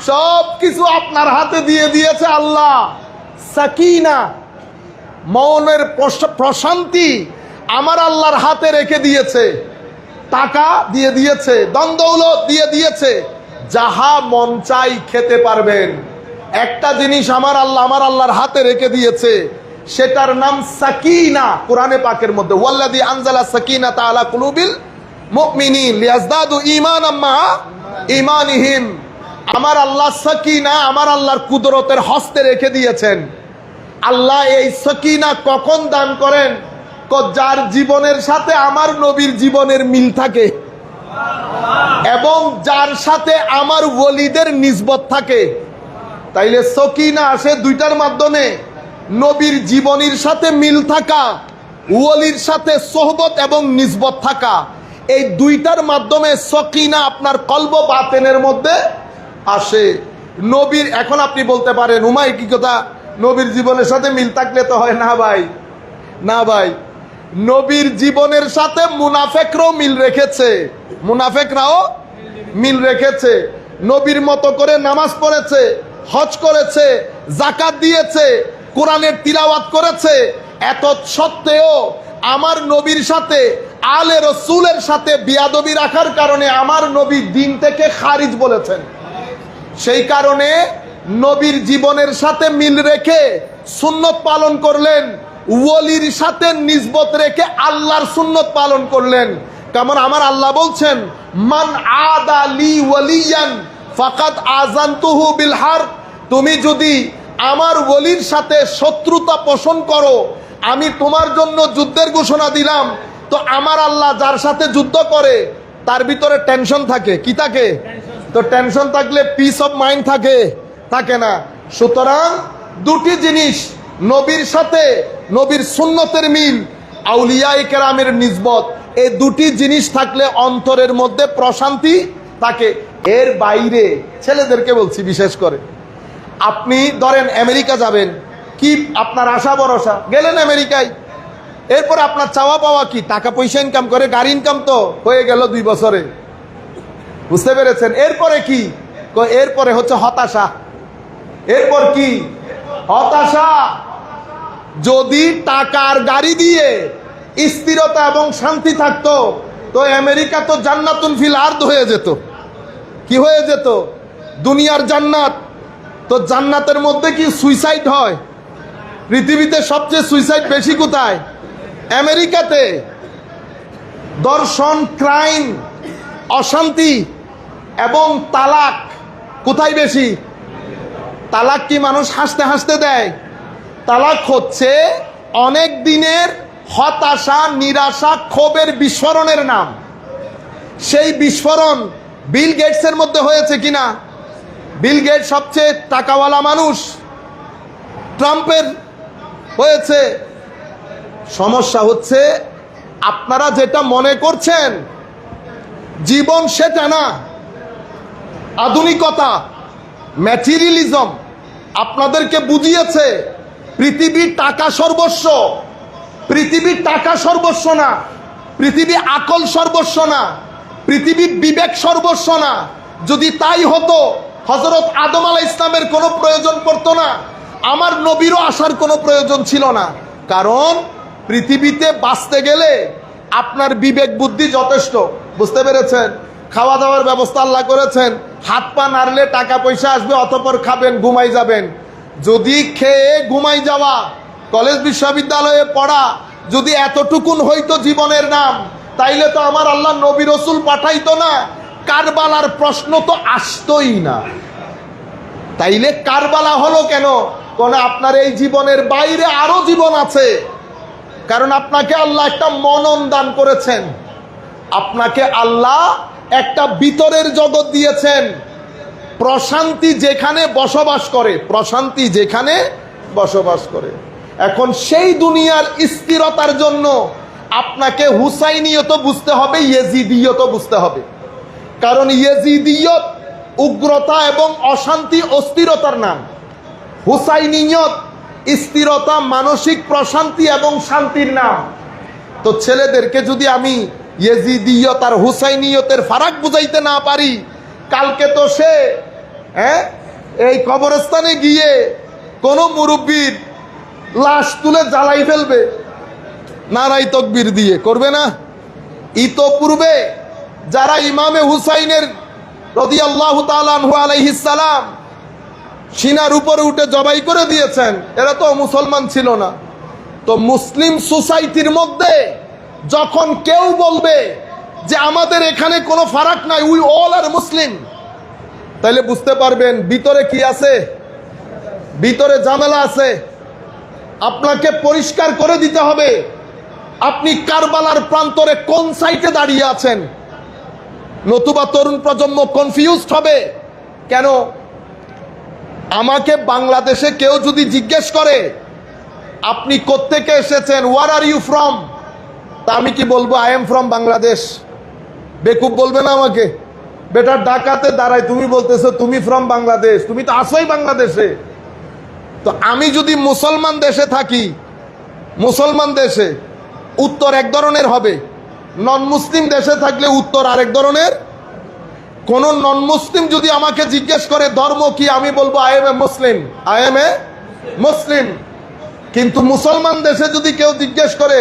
সব কিছু আপনার হাতে দিয়ে দিয়েছে আল্লাহ। সাকিনা, মনের প্রশান্তি আমার আল্লাহর হাতে রেখে দিয়েছে। টাকা দিয়ে দিয়েছে, দন্দৌলত দিয়ে দিয়েছে, যাহা মন চাই খেতে পারবেন। একটা জিনিস আমার আল্লাহর হাতে রেখে দিয়েছে, সেটার নাম সাকিনা। কোরআনে পাকের মধ্যে ওয়াল্লাযী আনজালা সাকিনাতা আলা কুলুবিল মুমিনিন লিয়াজদাদু ঈমানাম মা ঈমানিহিম। আমার আল্লাহ সাকিনা আমার আল্লাহর কুদরতের হস্তে রেখে দিয়েছেন। আল্লাহ এই সাকিনা কখন দান করেন? যার জীবনের সাথে আমার নবীর জীবনের মিল থাকে এবং যার সাথে আমার ওলিদের নিসবত থাকে। তাইলে সকিনা আসে দুইটার মাধ্যমে, নবীর জীবনীর সাথে মিল থাকা, ওলির সাথে সোহবত এবং নিসবত থাকা, এই দুইটার মাধ্যমে সকিনা আপনার কলব বাতেনের মধ্যে আসে। নবীর, এখন আপনি বলতে পারেন উমাই কি কথা, নবীর জীবনের সাথে মিল থাকলে তো হয় না ভাই, না ভাই। নবীর জীবনের সাথে মুনাফেকরাও মিল রেখেছে, মুনাফেকরাও মিল রেখেছে। নবীর মতো করে নামাজ পড়েছে, হজ করেছে, যাকাত দিয়েছে, কোরআনের তিলাওয়াত করেছে। এত সত্ত্বেও আমার নবীর সাথে, আলে রসুলের সাথে বিয়াদবি রাখার কারণে আমার নবী দিন থেকে খারিজ বলেছেন। সেই কারণে নবীর জীবনের সাথে মিল রেখে সুন্নত পালন করলেন, ওলির সাথে নিসবত রেখে আল্লাহর সুন্নত পালন করলেন। কেমন? আমার আল্লাহ বলছেন, মান আদা লি ওয়ালিয়ান ফাকাদ আযানতুহু বিল হারব। তুমি যদি আমার ওলির সাথে শত্রুতা পোষণ করো, আমি তোমার জন্য যুদ্ধের ঘোষণা দিলাম। তো আমার আল্লাহ যার সাথে যুদ্ধ করে তার ভিতরে টেনশন থাকে, কি থাকে? তো টেনশন থাকলে পিস অফ মাইন্ড থাকে, থাকে না। সুতরাং দুটি জিনিস, নবীর সাথে নবীর সুন্নতের মিল, আউলিয়ায়ে কেরামের নিসবত, এই দুটি জিনিস থাকলে অন্তরের মধ্যে প্রশান্তি থাকে। এর বাইরে ছেলেদেরকে বলছি বিশেষ করে, আপনি ধরেন আমেরিকা যাবেন, কি আপনার আশা ভরসা? গেলেন আমেরিকায়, এরপর আপনার চাওয়া পাওয়া কি? টাকা পয়সা ইনকাম করে, গাড়ি ইনকাম তো হয়ে গেল 2 বছরে, বুঝতে পেরেছেন? এরপরে কি? এরপরে হচ্ছে হতাশা। এরপর কি? হতাশা। যদি টাকার গাড়ি দিয়ে স্থিরতা এবং শান্তি থাকতো, তো আমেরিকা তো জান্নাতুন ফিল আরদ হয়ে যেত। কি হয়ে যেত? দুনিয়ার জান্নাত। তো জান্নাতের মধ্যে কি সুইসাইড হয়? পৃথিবীতে সবচেয়ে সুইসাইড বেশি কোথায়? আমেরিকাতে। দর্শন, ক্রাইম, অশান্তি এবং তালাক কোথায় বেশি? তালাক কি মানুষ হাসতে হাসতে দেয়? তালাক হচ্ছে অনেক দিনের হতাশা, নিরাশা, ক্ষোভের বিস্ফোরণের নাম। সেই বিস্ফোরণ বিল গেটসের মধ্যে হয়েছে কিনা? বিল গেটস সবচেয়ে টাকাওয়ালা মানুষ, ট্রাম্পের হয়েছে। সমস্যা হচ্ছে আপনারা যেটা মনে করছেন জীবন, সেটা না। আধুনিকতা, ম্যাটেরিয়ালিজম আপনাদেরকে বুঝিয়েছে পৃথিবীর টাকা সর্বস্ব। পৃথিবীর টাকা সর্বস্ব না, পৃথিবী আকল সর্বস্ব না, পৃথিবী বিবেক সর্বস্ব না। যদি তাই হতো, হযরত আদম আলাইহিস ইসলামের কোনো প্রয়োজন পড়তো না, আমার নবীরও আসার কোনো প্রয়োজন ছিল না। কারণ পৃথিবীতে বাঁচতে গেলে আপনার বিবেক বুদ্ধি যথেষ্ট, বুঝতে পেরেছেন? খাওয়া দাওয়ার ব্যবস্থা আল্লাহ করেছেন, হাত পা নাড়লে টাকা পয়সা আসবে, অতঃপর খাবেন, ঘুমাই যাবেন। যদি খেয়ে ঘুমাই যাওয়া, কলেজ বিশ্ববিদ্যালয়ে পড়া যদি এতটুকুন হইতো জীবনের নাম, তাইলে তো আমার আল্লাহ নবী রসুল পাঠাইতো না, কারবালার প্রশ্ন তো আসতোই না। তাইলে কারবালা হলো কেন? কারণ আপনার এই জীবনের বাইরে আরো জীবন আছে। কারণ আপনাকে আল্লাহ একটা মনন দান করেছেন, আপনাকে আল্লাহ একটা ভিতরের জগৎ দিয়েছেন। প্রশান্তি যেখানে বসবাস করে, প্রশান্তি যেখানে বসবাস করে। এখন সেই দুনিয়ার স্থিরতার জন্য আপনাকে হুসাইনিয়ত বুঝতে হবে, ইয়েজিদিয়ত বুঝতে হবে। কারণ ইয়েজিদিয়ত উগ্রতা এবং অশান্তি অস্থিরতার নাম, হুসাইনিয়ত স্থিরতা, মানসিক প্রশান্তি এবং শান্তির নাম। তো ছেলেদেরকে যদি আমি ইয়েজিদিয়ত আর হুসাইনিয়তের ফারাক বুঝাইতে না পারি, কালকে তো সে এই কবরস্থানে গিয়ে কোন মুরব্বীর লাশ তুলে জ্বালাই ফেলবে নারাই তকবীর দিয়ে, করবে না? ইতোপূর্বে যারা ইমামে হুসাইনের রাদিয়াল্লাহু তাআলা আনহু আলাইহিস সালাম সিনার উপরে উঠে জবাই করে দিয়েছেন, এরা তো মুসলমান ছিল না। তো মুসলিম সোসাইটির মধ্যে যখন কেউ বলবে যে আমাদের এখানে কোনো ফারাক নাই, উই অল আর মুসলিম, তাহলে বুঝতে পারবেন ভিতরে কি আছে, ভিতরে ঝামেলা আছে। আপনাকে পরিষ্কার করে দিতে হবে আপনি কারবালার প্রান্তরে কোন সাইটে দাঁড়িয়ে আছেন, নতুবা তরুণ প্রজন্ম কনফিউজড হবে। কেন? আমাকে বাংলাদেশে কেউ যদি জিজ্ঞেস করে আপনি কোত্থেকে এসেছেন, ওয়ার আর ইউ ফ্রম, তা আমি কি বলবো? I am from Bangladesh. বেকুব বলবে না আমাকে? বেটার ঢাকাতে দাঁড়ায় তুমি বলতেছো তুমি ফ্রম বাংলাদেশ, তুমি তো আসোই বাংলাদেশে। তো আমি যদি মুসলমান দেশে থাকি, মুসলমান দেশে উত্তর এক ধরনের হবে, নন মুসলিম দেশে থাকলে উত্তর আরেক ধরনের। কোন নন মুসলিম যদি আমাকে জিজ্ঞেস করে ধর্ম কি, আমি বলবো I am a Muslim, I am a Muslim. কিন্তু মুসলমান দেশে যদি কেউ জিজ্ঞেস করে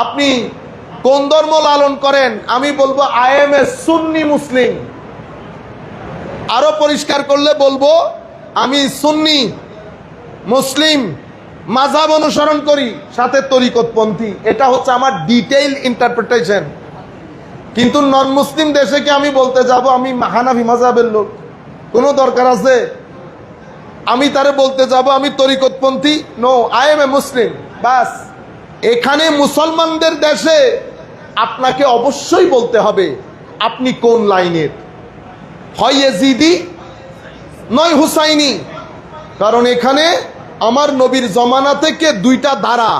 আপনি কোন ধর্ম লালন করেন, আমি বলবো আই এম এ সুন্নি মুসলিম। আরো পরিষ্কার করলে বলবো আমি সুন্নি মুসলিম, মাযহাব অনুসরণ করি, সাথে তরিকতপন্থী। এটা হচ্ছে আমার ডিটেইল ইন্টারপ্রিটেশন। কিন্তু নন মুসলিম দেশে কি আমি বলতে যাব আমি হানাফি মাযহাবের লোক? কোনো দরকার আছে? আমি তারে বলতে যাব আমি তরিকতপন্থী? নো, আই এম এ মুসলিম, বাস। এখানে মুসলমানদের দেশে আপনাকে অবশ্যই বলতে হবে আপনি কোন লাইনের, হয় ইয়াজিদি নয় হুসাইনি। কারণ এখানে আমার নবীর জমানা থেকে দুইটা ধারা।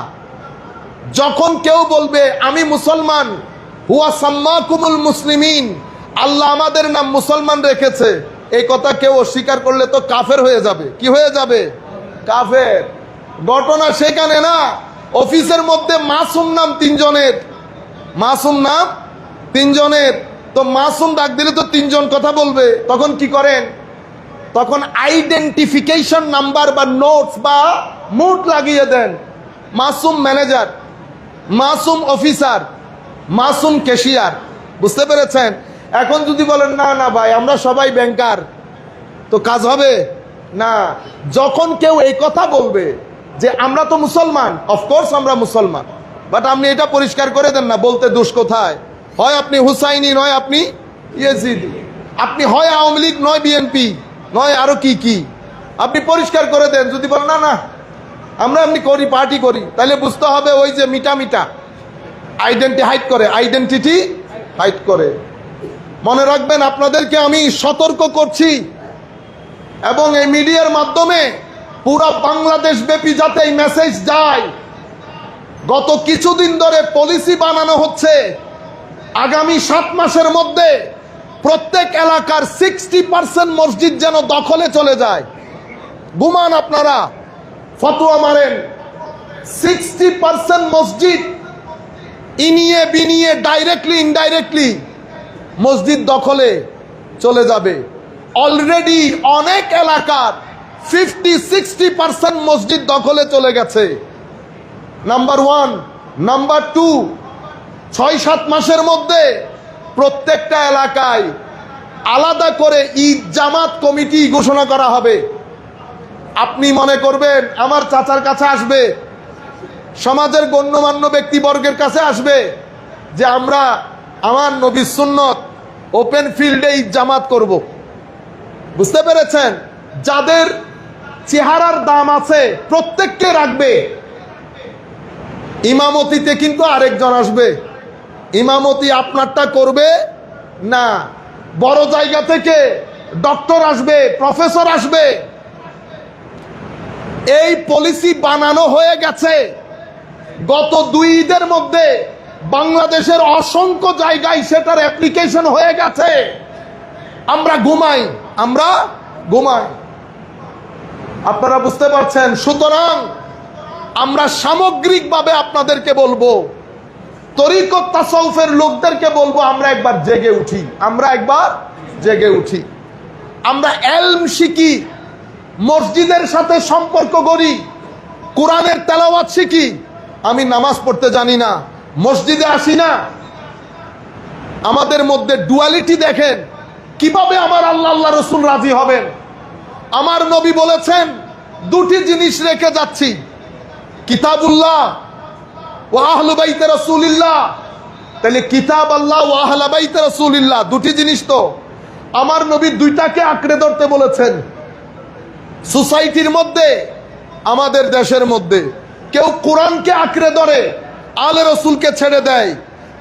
যখন কেউ বলবে আমি মুসলমান, হুয়া সাম্মাকুমুল মুসলিমিন, আল্লাহ আমাদের নাম মুসলমান রেখেছে, এই কথা কেউ অস্বীকার করলে তো কাফের হয়ে যাবে। কি হয়ে যাবে? কাফের। ঘটনা সেখানে না, অফিসের মধ্যে মাসুম নাম তিনজনের, মাসুম নাম তিনজনের। তো মাসুম ডাক দিলে তো তিনজন কথা বলবে, তখন কি করেন? তখন আইডেন্টিফিকেশন নাম্বার বা নোটস বা মুড লাগিয়ে দেন। Masum manager, Masum officer, Masum cashier. বুঝতে পেরেছেন? এখন যদি বলেন না না ভাই আমরা সবাই ব্যাংকার, তো কাজ হবে না। যখন কেউ এই কথা বলবে যে আমরা তো মুসলমান, অফকোর্স আমরা মুসলমান, বাট আপনি এটা পরিষ্কার করে দেন না বলতে দোষ কোথায়? হয় আপনি হুসাইনি, নয় আপনি ইয়েজিদি। আপনি হয় আওয়ামী লীগ, নয় বিএনপি, নয় আরো কি কি। আপনি পরিষ্কার করে দেন। যদি বলেন না না আমরা এমনি করি, পার্টি করি, তাহলে বুঝতে হবে ওই যে মিটা মিটা আইডেন্টি হাইড করে, আইডেন্টিটি হাইড করে। মনে রাখবেন, আপনাদেরকে আমি সতর্ক করছি এবং এই মিডিয়ার মাধ্যমে পুরো বাংলাদেশ ব্যাপী যাতে এই মেসেজ যায়। গত কিছুদিন ধরে পলিসি বানানো হচ্ছে আগামী 7 মাসের মধ্যে প্রত্যেক এলাকার 60% মসজিদ যেন দখলে চলে যায়। ঘুমান আপনারা, ফতোয়া মারেন, 60% মসজিদ ইনিয়ে বিনিয়ে ডাইরেক্টলি ইনডাইরেক্টলি মসজিদ দখলে চলে যাবে। অলরেডি অনেক এলাকার 50-60% মসজিদ দখলে চলে গেছে। নাম্বার 1। নাম্বার 2, 6-7 মাসের মধ্যে প্রত্যেকটা এলাকায় আলাদা করে ঈদ জামাত কমিটি ঘোষণা করা হবে। আপনি মনে করবেন আমার চাচার কাছে আসবে, সমাজের গণ্যমান্য ব্যক্তিবর্গের কাছে আসবে যে আমরা আমার নবীর সুন্নত ওপেন ফিল্ডে ঈদ জামাত করব। বুঝতে পেরেছেন? যাদের চেহারার দাম আছে প্রত্যেককে রাখবে। ইমামতিতে কিন্তু আরেকজন আসবে, ইমামতি আপনারটা করবে না। বড় জায়গা থেকে ডক্টর আসবে, প্রফেসর আসবে। এই পলিসি বানানো হয়ে গেছে গত 2 ঈদের মধ্যে বাংলাদেশের অসংখ্য জায়গায় সেটার অ্যাপ্লিকেশন হয়ে গেছে। আমরা ঘুমাই। আপনারা বুঝতে পারছেন? সুতরাং আমরা সামগ্রিকভাবে আপনাদেরকে বলবো, তরিকত তাসাউফের লোকদেরকে বলবো, আমরা একবার জেগে উঠি। আমরা ইলম শিখি, মসজিদের সাথে সম্পর্ক করি, কোরআনের তেলাওয়াত শিখি। আমি নামাজ পড়তে জানি না, মসজিদে আসি না। আমাদের মধ্যে ডুয়ালিটি দেখেন। কিভাবে আমার আল্লাহ রসুল রাজি হবেন? আমার নবী বলেছেন 2টি জিনিস রেখে যাচ্ছি, কিতাবুল্লাহ ওয়া আহলু বাইতে রাসূলিল্লাহ। তাহলে কিতাব আল্লাহ ওয়া আহলু বাইতে রাসূলিল্লাহ 2টি জিনিস। তো আমার নবী 2টাকে আঁকড়ে ধরতে বলেছেন। সোসাইটির মধ্যে, আমাদের দেশের মধ্যে কেউ কোরআনকে আঁকড়ে ধরে আলে রসুলকে ছেড়ে দেয়,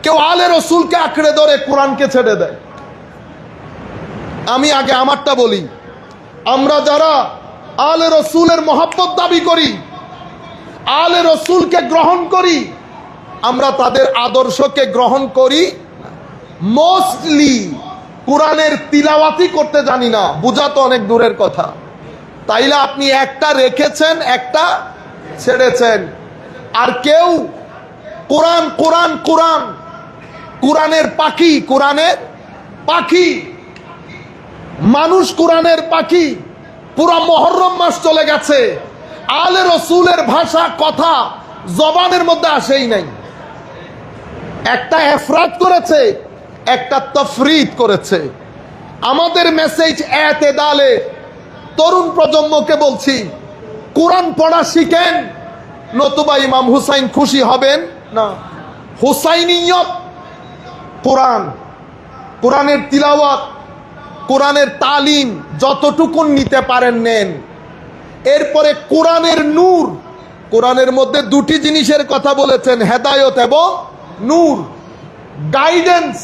কেউ আলে রসুলকে আঁকড়ে ধরে কোরআনকে ছেড়ে দেয়। আমি আগে আমারটা বলি। আমরা যারা আলে রসুলের মহব্বত দাবি করি, আলে রসুলকে গ্রহণ করি, আমরা তাদের আদর্শকে গ্রহণ করি। মোস্টলি কোরআনের তিলাওয়াতি করতে জানি না, বোঝা তো অনেক দূরের কথা। তাইলে আপনি একটা রেখেছেন, একটা ছেড়েছেন। আর কেউ কোরআন কোরআন কোরআন, কোরআনের পাখি, মানুষ কোরআনের পাখি। পুরো মুহররম মাস চলে গেছে, আলে রসুলের ভাষা কথা জবানের মধ্যে আসেই নাই। একটা এফরাত করেছে, একটা তফরিদ করেছে। আমাদের মেসেজ এতেদালে, তরুণ প্রজন্মকে বলছি, কোরআন পড়া শিখেন, নতুবা ইমাম হুসাইন খুশি হবেন না। হুসাইনিয়ত, কোরআনের তিলাওয়াত, কোরআনের তালিম যতটুকু নিতে পারেন নেন। এরপরে কোরআনের নূর, কোরআনের মধ্যে 2টি জিনিসের কথা বলেছেন, হেদায়েত এবং নূর। গাইডেন্স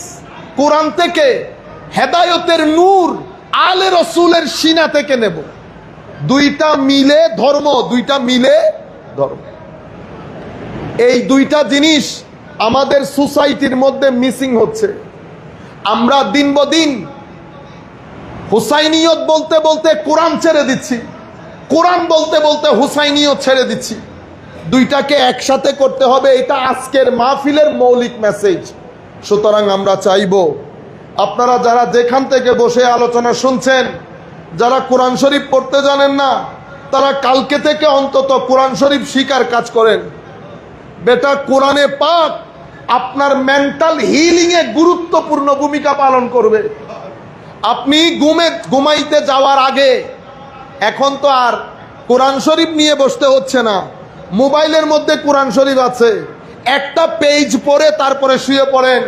কোরআন থেকে, হেদায়েতের নূর আলে রসুলের সিনা থেকে নেব। 2টা মিলে ধর্ম। এই 2টা জিনিস আমাদের সোসাইটির মধ্যে মিসিং হচ্ছে। আমরা দিন বদিন হুসাইনিয়ত বলতে বলতে কোরআন ছেড়ে দিচ্ছি, কোরআন বলতে বলতে হুসাইনিয়ত ছেড়ে দিচ্ছি। 2টাকে একসাথে করতে হবে, এটা আজকের মাহফিলের মৌলিক মেসেজ। সুতরাং আমরা চাইব আপনারা যারা যেখান থেকে বসে আলোচনা শুনছেন, যারা কোরআন শরীফ পড়তে জানেন না, তারা কালকে থেকে অন্তত কোরআন শরীফ শিখার কাজ করেন। বেটা, কোরআনে পাক আপনার মেন্টাল হিলিং এ গুরুত্বপূর্ণ ভূমিকা পালন করবে। আপনি ঘুমাইতে যাওয়ার আগে, এখন তো আর কোরআন শরীফ নিয়ে বসতে হচ্ছে না, মোবাইলের মধ্যে কোরআন শরীফ আছে, একটা পেজ পড়ে তারপরে শুয়ে পড়েন।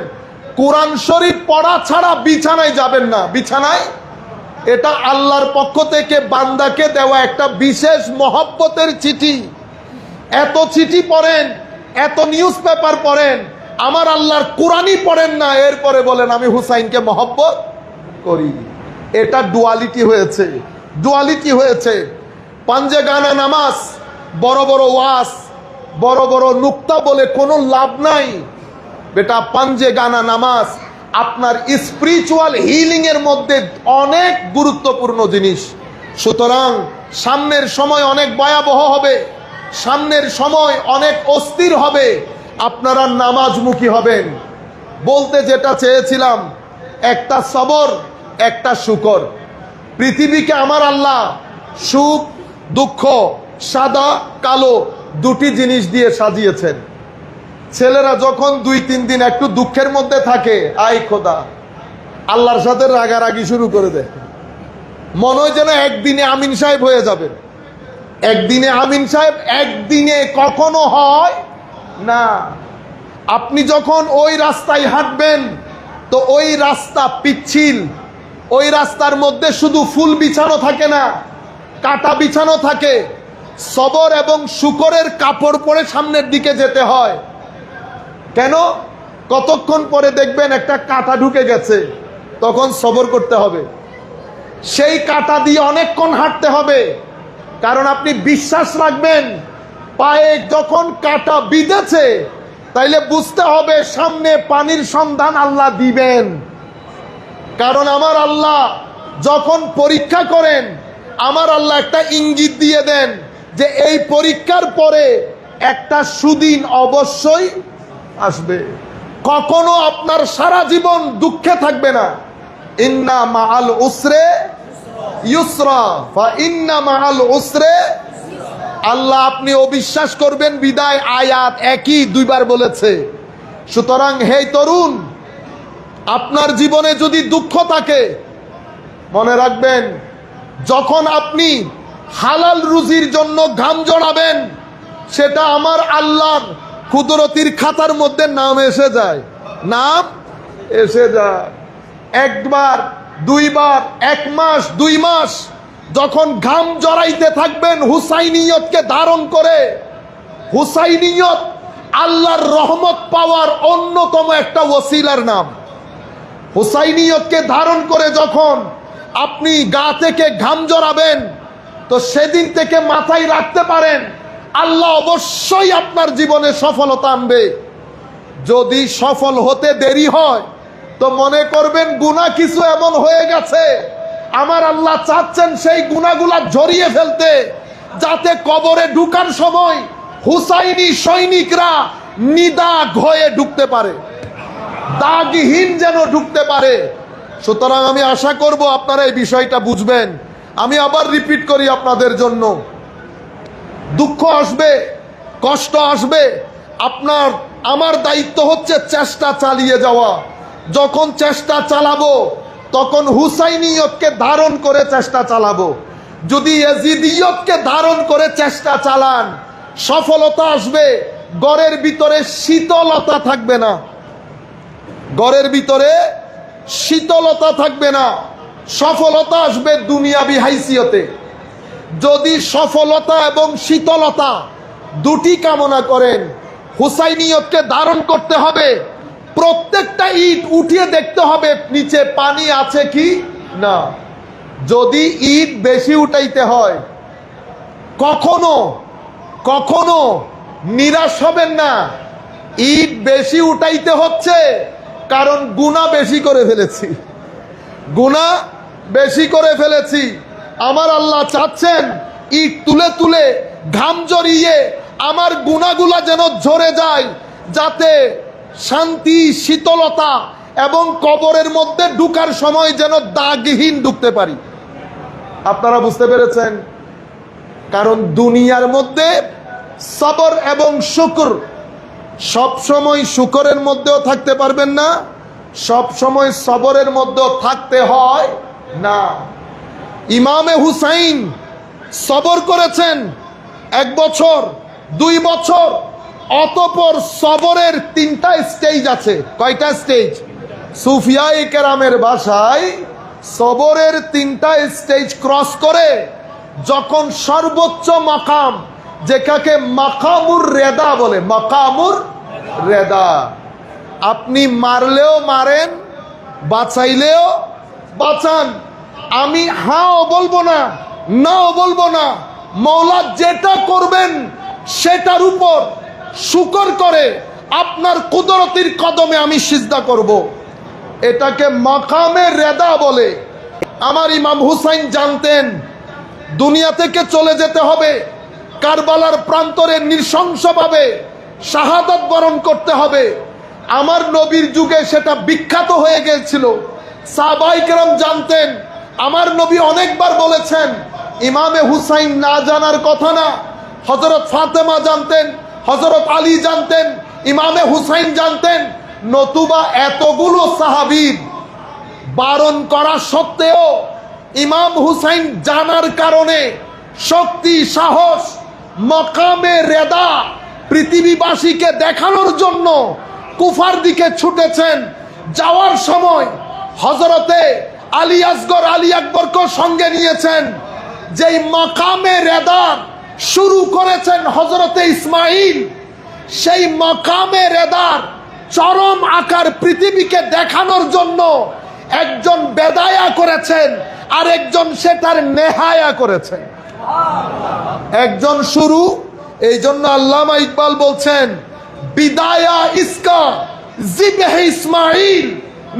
কোরআন শরীফ পড়া ছাড়া বিছানায় যাবেন না। বিছানায়, এটা আল্লাহর পক্ষ থেকে বান্দাকে দেওয়া একটা বিশেষ মহব্বতের চিঠি। এত চিঠি পড়েন, এত নিউজ পেপার পড়েন, আমার আল্লাহর কোরআনই পড়েন না, এরপরে বলেন আমি হুসাইনকে মহব্বত করি। এটা ডুয়ালিটি হয়েছে। পাঞ্জে গানা নামাজ, বড় বড় ওয়াজ, বড় বড় নুক্তা বলে কোনো লাভ নাই। বেটা, পাঞ্জে গানা নামাজ আপনার স্পিরিচুয়াল হিলিং এর মধ্যে অনেক গুরুত্বপূর্ণ জিনিস। সুতরাং সামনের সময় অনেক ভয়াবহ হবে, সামনের সময় অনেক অস্থির হবে। আপনারা নামাজমুখী হবেন। বলতে যেটা চেয়েছিলাম, একটা সবর, একটা শুকর। পৃথিবীকে আমার আল্লাহ সুখ দুঃখ, সাদা কালো 2টি জিনিস দিয়ে সাজিয়েছেন। ছেলেরা যখন 2-3 দিন একটু দুঃখের মধ্যে থাকে, আই খোদা, আল্লাহর সাথে রাগারাগি শুরু করে দেয়। মনে হয় যেন একদিনে আমিন সাহেব হয়ে যাবে। একদিনে আমিন সাহেব একদিনে কখনো হয় না। আপনি যখন ওই রাস্তায় হাঁটবেন, তো ওই রাস্তা পিচ্ছিল, ওই রাস্তার মধ্যে শুধু ফুল বিছানো থাকে না, কাটা বিছানো থাকে। সবর এবং শুকরের কাপড় পরে সামনের দিকে যেতে হয়। কেন? কতক্ষণ পরে দেখবেন একটা কাঁটা ঢুকে গেছে, তখন সবর করতে হবে। সেই কাঁটা দিয়ে অনেকক্ষণ হাঁটতে হবে, কারণ আপনি বিশ্বাস রাখবেন পায়ে যখন কাটা বিঁধেছে, তাইলে বুঝতে হবে সামনে পানির সন্ধান আল্লাহ দিবেন। কারণ আমার আল্লাহ যখন পরীক্ষা করেন, আমার আল্লাহ একটা ইঙ্গিত দিয়ে দেন যে এই পরীক্ষার পরে একটা সুদিন অবশ্যই আসবে। কখনো আপনার সারা জীবন দুঃখে থাকবে না। ইন্না মাআল উসরে ইউসরা ফা ইন্না মাআল উসরে। আল্লাহ আপনি অবিশ্বাস করবেন বিদায় আয়াত একই দুইবার বলেছে। সুতরাং হে তরুণ, আপনার জীবনে যদি দুঃখ থাকে, মনে রাখবেন যখন আপনি হালাল রুজির জন্য ঘাম জড়াবেন, সেটা আমার আল্লাহর কুদরতির খাতার মধ্যে নাম এসে যায়, নাম এসে যায়। একবার দুইবার, 1 মাস 2 মাস যখন ঘাম জড়াইতে থাকবেন হুসাইনিয়তকে ধারণ করে, হুসাইনিয়ত আল্লাহর রহমত পাওয়ার অন্যতম একটা ওসিলার নাম। হুসাইনিয়তকে ধারণ করে যখন আপনি গা থেকে ঘাম জড়াবেন, তো সেদিন থেকে মাথায় রাখতে পারেন আল্লাহ অবশ্যই আপনার জীবনে সফলতা আনবে। যদি সফল হতে দেরি হয়, তো মনে করবেন গুনাহ কিছু এমন হয়ে গেছে, আমার আল্লাহ চাচ্ছেন সেই গুনাহগুলা ঝরিয়ে ফেলতে, যাতে কবরে ঢুকার সময় হুসাইনি সৈনিকরা নিদাগ হয়ে ঢুকতে পারে, দাগহীন যেন ঢুকতে পারে। সুতরাং আমি আশা করব আপনারা এই বিষয়টা বুঝবেন। আমি আবার রিপিট করি আপনাদের জন্য, দুঃখ আসবে, কষ্ট আসবে, আপনার আমার দায়িত্ব হচ্ছে চেষ্টা চালিয়ে যাওয়া। যখন চেষ্টা চালাবো, তখন হুসাইনিয়তকে ধারণ করে চেষ্টা চালাবো। যদি ইয়াজিদিয়তকে ধারণ করে চেষ্টা চালান, সফলতা আসবে। ঘরের ভিতরে শীতলতা থাকবে না, ঘরের ভিতরে শীতলতা থাকবে না। সফলতা আসবে দুনিয়াবি হাইসিয়তে। যদি সফলতা এবং শীতলতা দুটি কামনা করেন, হুসাইনিয়তকে ধারণ করতে হবে। প্রত্যেকটা ইট উঠিয়ে দেখতে হবে নিচে পানি আছে কি না। যদি ইট বেশি উঠাইতে হয়, কখনো কখনো নিরাশ হবেন না। ইট বেশি উঠাইতে হচ্ছে কারণ গুনাহ বেশি করে ফেলেছি, গুনাহ বেশি করে ফেলেছি। আমার আল্লাহ চাচ্ছেন ইট তুলে তুলে ঘাম জড়িয়ে আমার গুনাহগুলা যেন ঝরে যায়, যাতে শান্তি, শীতলতা এবং কবরের মধ্যে ঢুকার সময় যেন দাগহীন ঢুকতে পারি। আপনারা বুঝতে পেরেছেন? কারণ দুনিয়ার মধ্যে সবর এবং শুকর, সব সময় শুকরের মধ্যেও থাকতে পারবেন না, সব সময় সবরের মধ্যেও থাকতে হয় না। ইমামে হুসাইন সবর করেছেন 1 বছর 2 বছর, অতঃপর সবরের 3টা স্টেজ আছে। কয়টা স্টেজ? সুফিয়ায়ে কেরামের ভাষায় সবরের 3টা স্টেজ ক্রস করে যখন সর্বোচ্চ মাকাম, যেটাকে মাকামুর রেদা বলে, মাকামুর রেদা, আপনি মারলেও মারেন, বাঁচাইলেও বাঁচান, আমি হাও বলবো না, নাও বলবো না, মওলা যেটা করবেন সেটার উপর শুকর করে আপনার কুদরতির কদমে আমি সিজদা করব। এটাকে মাকামে রেদা বলে। আমার ইমাম হুসাইন জানতেন দুনিয়া থেকে চলে যেতে হবে, কারবালার প্রান্তরে নৃশংসভাবে শাহাদাত বরণ করতে হবে। আমার নবীর যুগে সেটা বিখ্যাত হয়ে গিয়েছিল। সাহাবায়ে কেরাম জানতেন, আমার নবী অনেকবার বলেছেন। ইমামে হুসাইন না জানার কথা না, হযরত ফাতেমা জানতেন, হযরত আলী জানতেন, ইমামে হুসাইন জানতেন। নতুবা এতগুলো সাহাবীর বারণ করা সত্ত্বেও ইমাম হুসাইন জানার কারণে শক্তি, সাহস, মাকামে রেদা পৃথিবীবাসীকে দেখানোর জন্য কুফার দিকে ছুটেছেন। যাওয়ার সময় হযরতে আলী আসগর, আলী আকবরকে সঙ্গে নিয়েছেন। যেই মাকামে রেদা শুরু করেছেন হযরতে ইসমাইল, সেই মাকামে রেদার চরম আকার পৃথিবীকে দেখানোর জন্য একজন বেদায়া করেছেন, আর একজন সেটার নেহায়া করেছেন। একজন শুরু, এই জন্য আল্লামা ইকবাল বলছেন, বিদায়া ইসকা জিবহে ইসমাইল,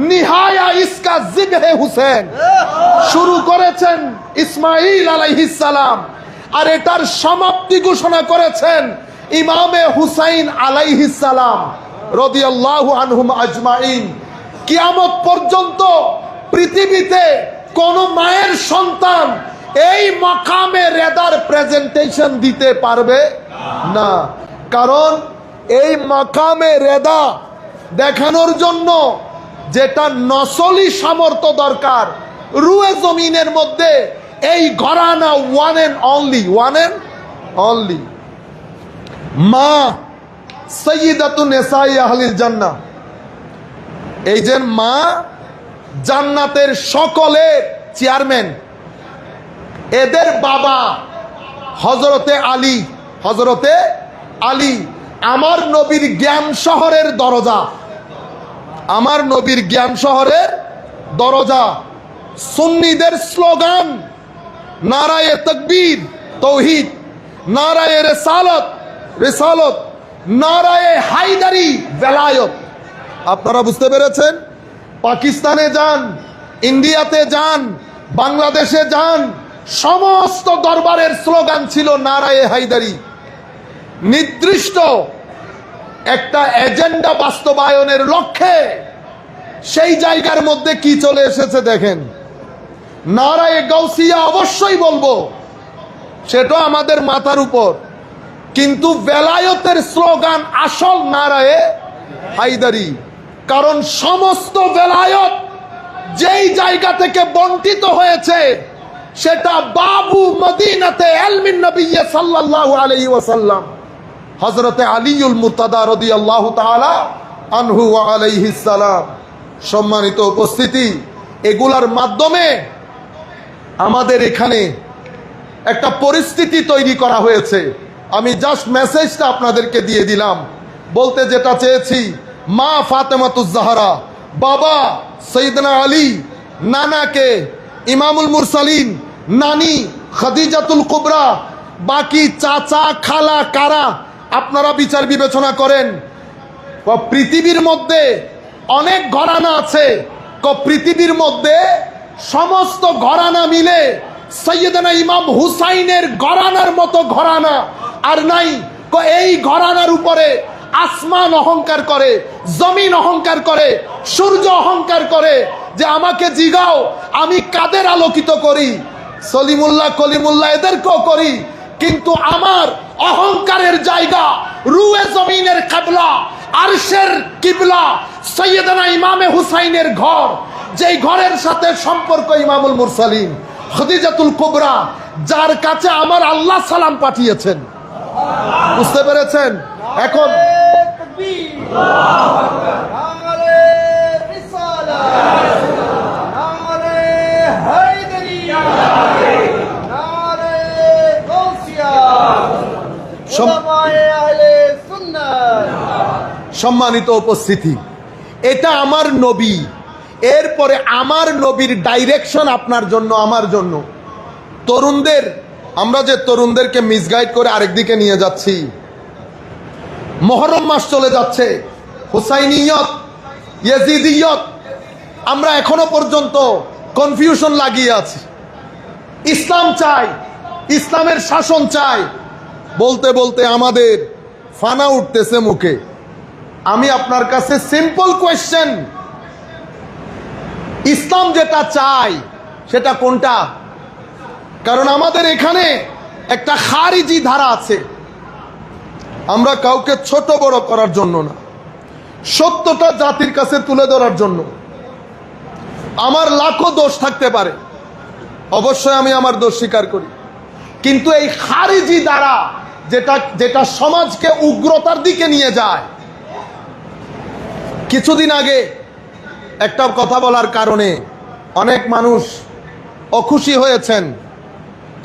নিহায়া ইসকা জিবহে হুসেন। শুরু করেছেন ইসমাইল আলাইহিস সালাম, আর এটার সমাপ্তি ঘোষণা করেছেন ইমামে হুসাইন আলাইহিস সালাম রাদিয়াল্লাহু আনহুম আজমাইন। কিয়ামত পর্যন্ত পৃথিবীতে কোন মায়ের সন্তান এই মাকামে রেদার প্রেজেন্টেশন দিতে পারবে না। কারণ এই মাকামে রেদা দেখানোর জন্য যেটা নসলি সামর্থ্য দরকার, রুয়ে জমিনের মধ্যে এই ঘরানা ওয়ান এন্ড অনলি মা সাইয়্যিদাতুন নিসাই আহলিল জান্নাহ। এই যে মা জান্নাতের সকলের চেয়ারম্যান, এদের বাবা হযরতে আলী আমার নবীর জ্ঞান শহরের দরজা, আমার নবীর জ্ঞান শহরের দরজা। সুন্নিদের স্লোগান নারায়ে তাকবীর তাওহীদ, নারায়ে রিসালত, নারায়ে হায়দারি বেলায়ত। আপনারা বুঝতে পেরেছেন? পাকিস্তানে যান, ইন্ডিয়াতে যান, বাংলাদেশে যান, সমস্ত দরবারের স্লোগান ছিল নারায়ে হায়দারি। নির্দিষ্ট একটা এজেন্ডা বাস্তবায়নের লক্ষ্যে সেই জায়গার মধ্যে কি চলে এসেছে দেখেন। নারায়ে গাউসিয়া অবশ্যই বলবো, সেটা আমাদের মাথার উপর, কিন্তু বেলায়তের স্লোগান আসল নারায়ে হায়দারি। কারণ সমস্ত বেলায়ত যেই জায়গা থেকে বন্টিত হয়েছে সেটা বাবু মদিনাতে ইলমিন নবী সাল্লাল্লাহু আলাইহি ওয়াসাল্লাম হযরতে আলীউল মুর্তাদা রাদিয়াল্লাহু তাআলা আনহু ওয়া আলাইহিস সালাম। সম্মানিত উপস্থিতি, এগুলার মাধ্যমে আমাদের এখানে একটা পরিস্থিতি তৈরি করা হয়েছে। আমি জাস্ট মেসেজটা আপনাদেরকে দিয়ে দিলাম। বলতে যেটা চেয়েছি, মা ফাতেমাতুজ জাহরা, বাবা সাইয়েদনা আলী, নানাকে ইমামুল মুরসালিন, নানি খাদিজাতুল কুবরা, বাকি চাচা খালা কারা আপনারা বিচার বিবেচনা করেন। পৃথিবীর মধ্যে অনেক ঘরানা আছে, পৃথিবীর মধ্যে সমস্ত ঘরানা মিলে সৈয়দনা ইমাম হুসাইনের ঘরানার মতো ঘরানা আর নাই। এই ঘরানার উপরে আসমান অহংকার করে, জমিন অহংকার করে, সূর্য অহংকার করে যে আমাকে জিগাও আমি কাদের আলোকিত করি, সলিমুল্লাহ কলিমুল্লাহ এদেরকেও করি, কিন্তু আমার অহংকারের জায়গা রুয়ে জমিনের কিবলা, আরশের কিবলা সৈয়দনা ইমামে হুসাইনের ঘর, যেই ঘরের সাথে সম্পর্ক ইমামুল মুরসালিন খাদিজাতুল কুবরা, যার কাছে আমার আল্লাহ সালাম পাঠিয়েছেন। বুঝতে পেরেছেন? এখন সম্মানিত উপস্থিতি, এটা আমার নবী, এরপরে আমার নবীর ডাইরেকশন আপনার জন্য, আমার জন্য। তরুণদের, আমরা যে তরুণদেরকে মিসগাইড করে আরেকদিকে নিয়ে যাচ্ছি, মুহররম মাস চলে যাচ্ছে, হুসাইনিয়ত, ইয়াজিদিয়ত, আমরা এখনো পর্যন্ত কনফিউশন লাগিয়ে আছি। ইসলাম চাই, ইসলামের শাসন চাই, বলতে বলতে আমাদের ফানা উঠতেছে মুখে। আমি আপনার কাছে সিম্পল কোয়েশ্চেন, ইসলাম যেটা চাই সেটা কোনটা? কারণ আমাদের এখানে একটা খারিজি ধারা আছে। আমরা কাউকে ছোট বড় করার জন্য না, সত্যটা জাতির কাছে তুলে ধরার জন্য। আমার লাখো দোষ থাকতে পারে, অবশ্যই আমি আমার দোষ স্বীকার করি, কিন্তু এই খারিজি ধারা যেটা সমাজকে উগ্রতার দিকে নিয়ে যায়। কিছুদিন আগে একটা কথা বলার কারণে অনেক মানুষ অখুশি হয়েছেন।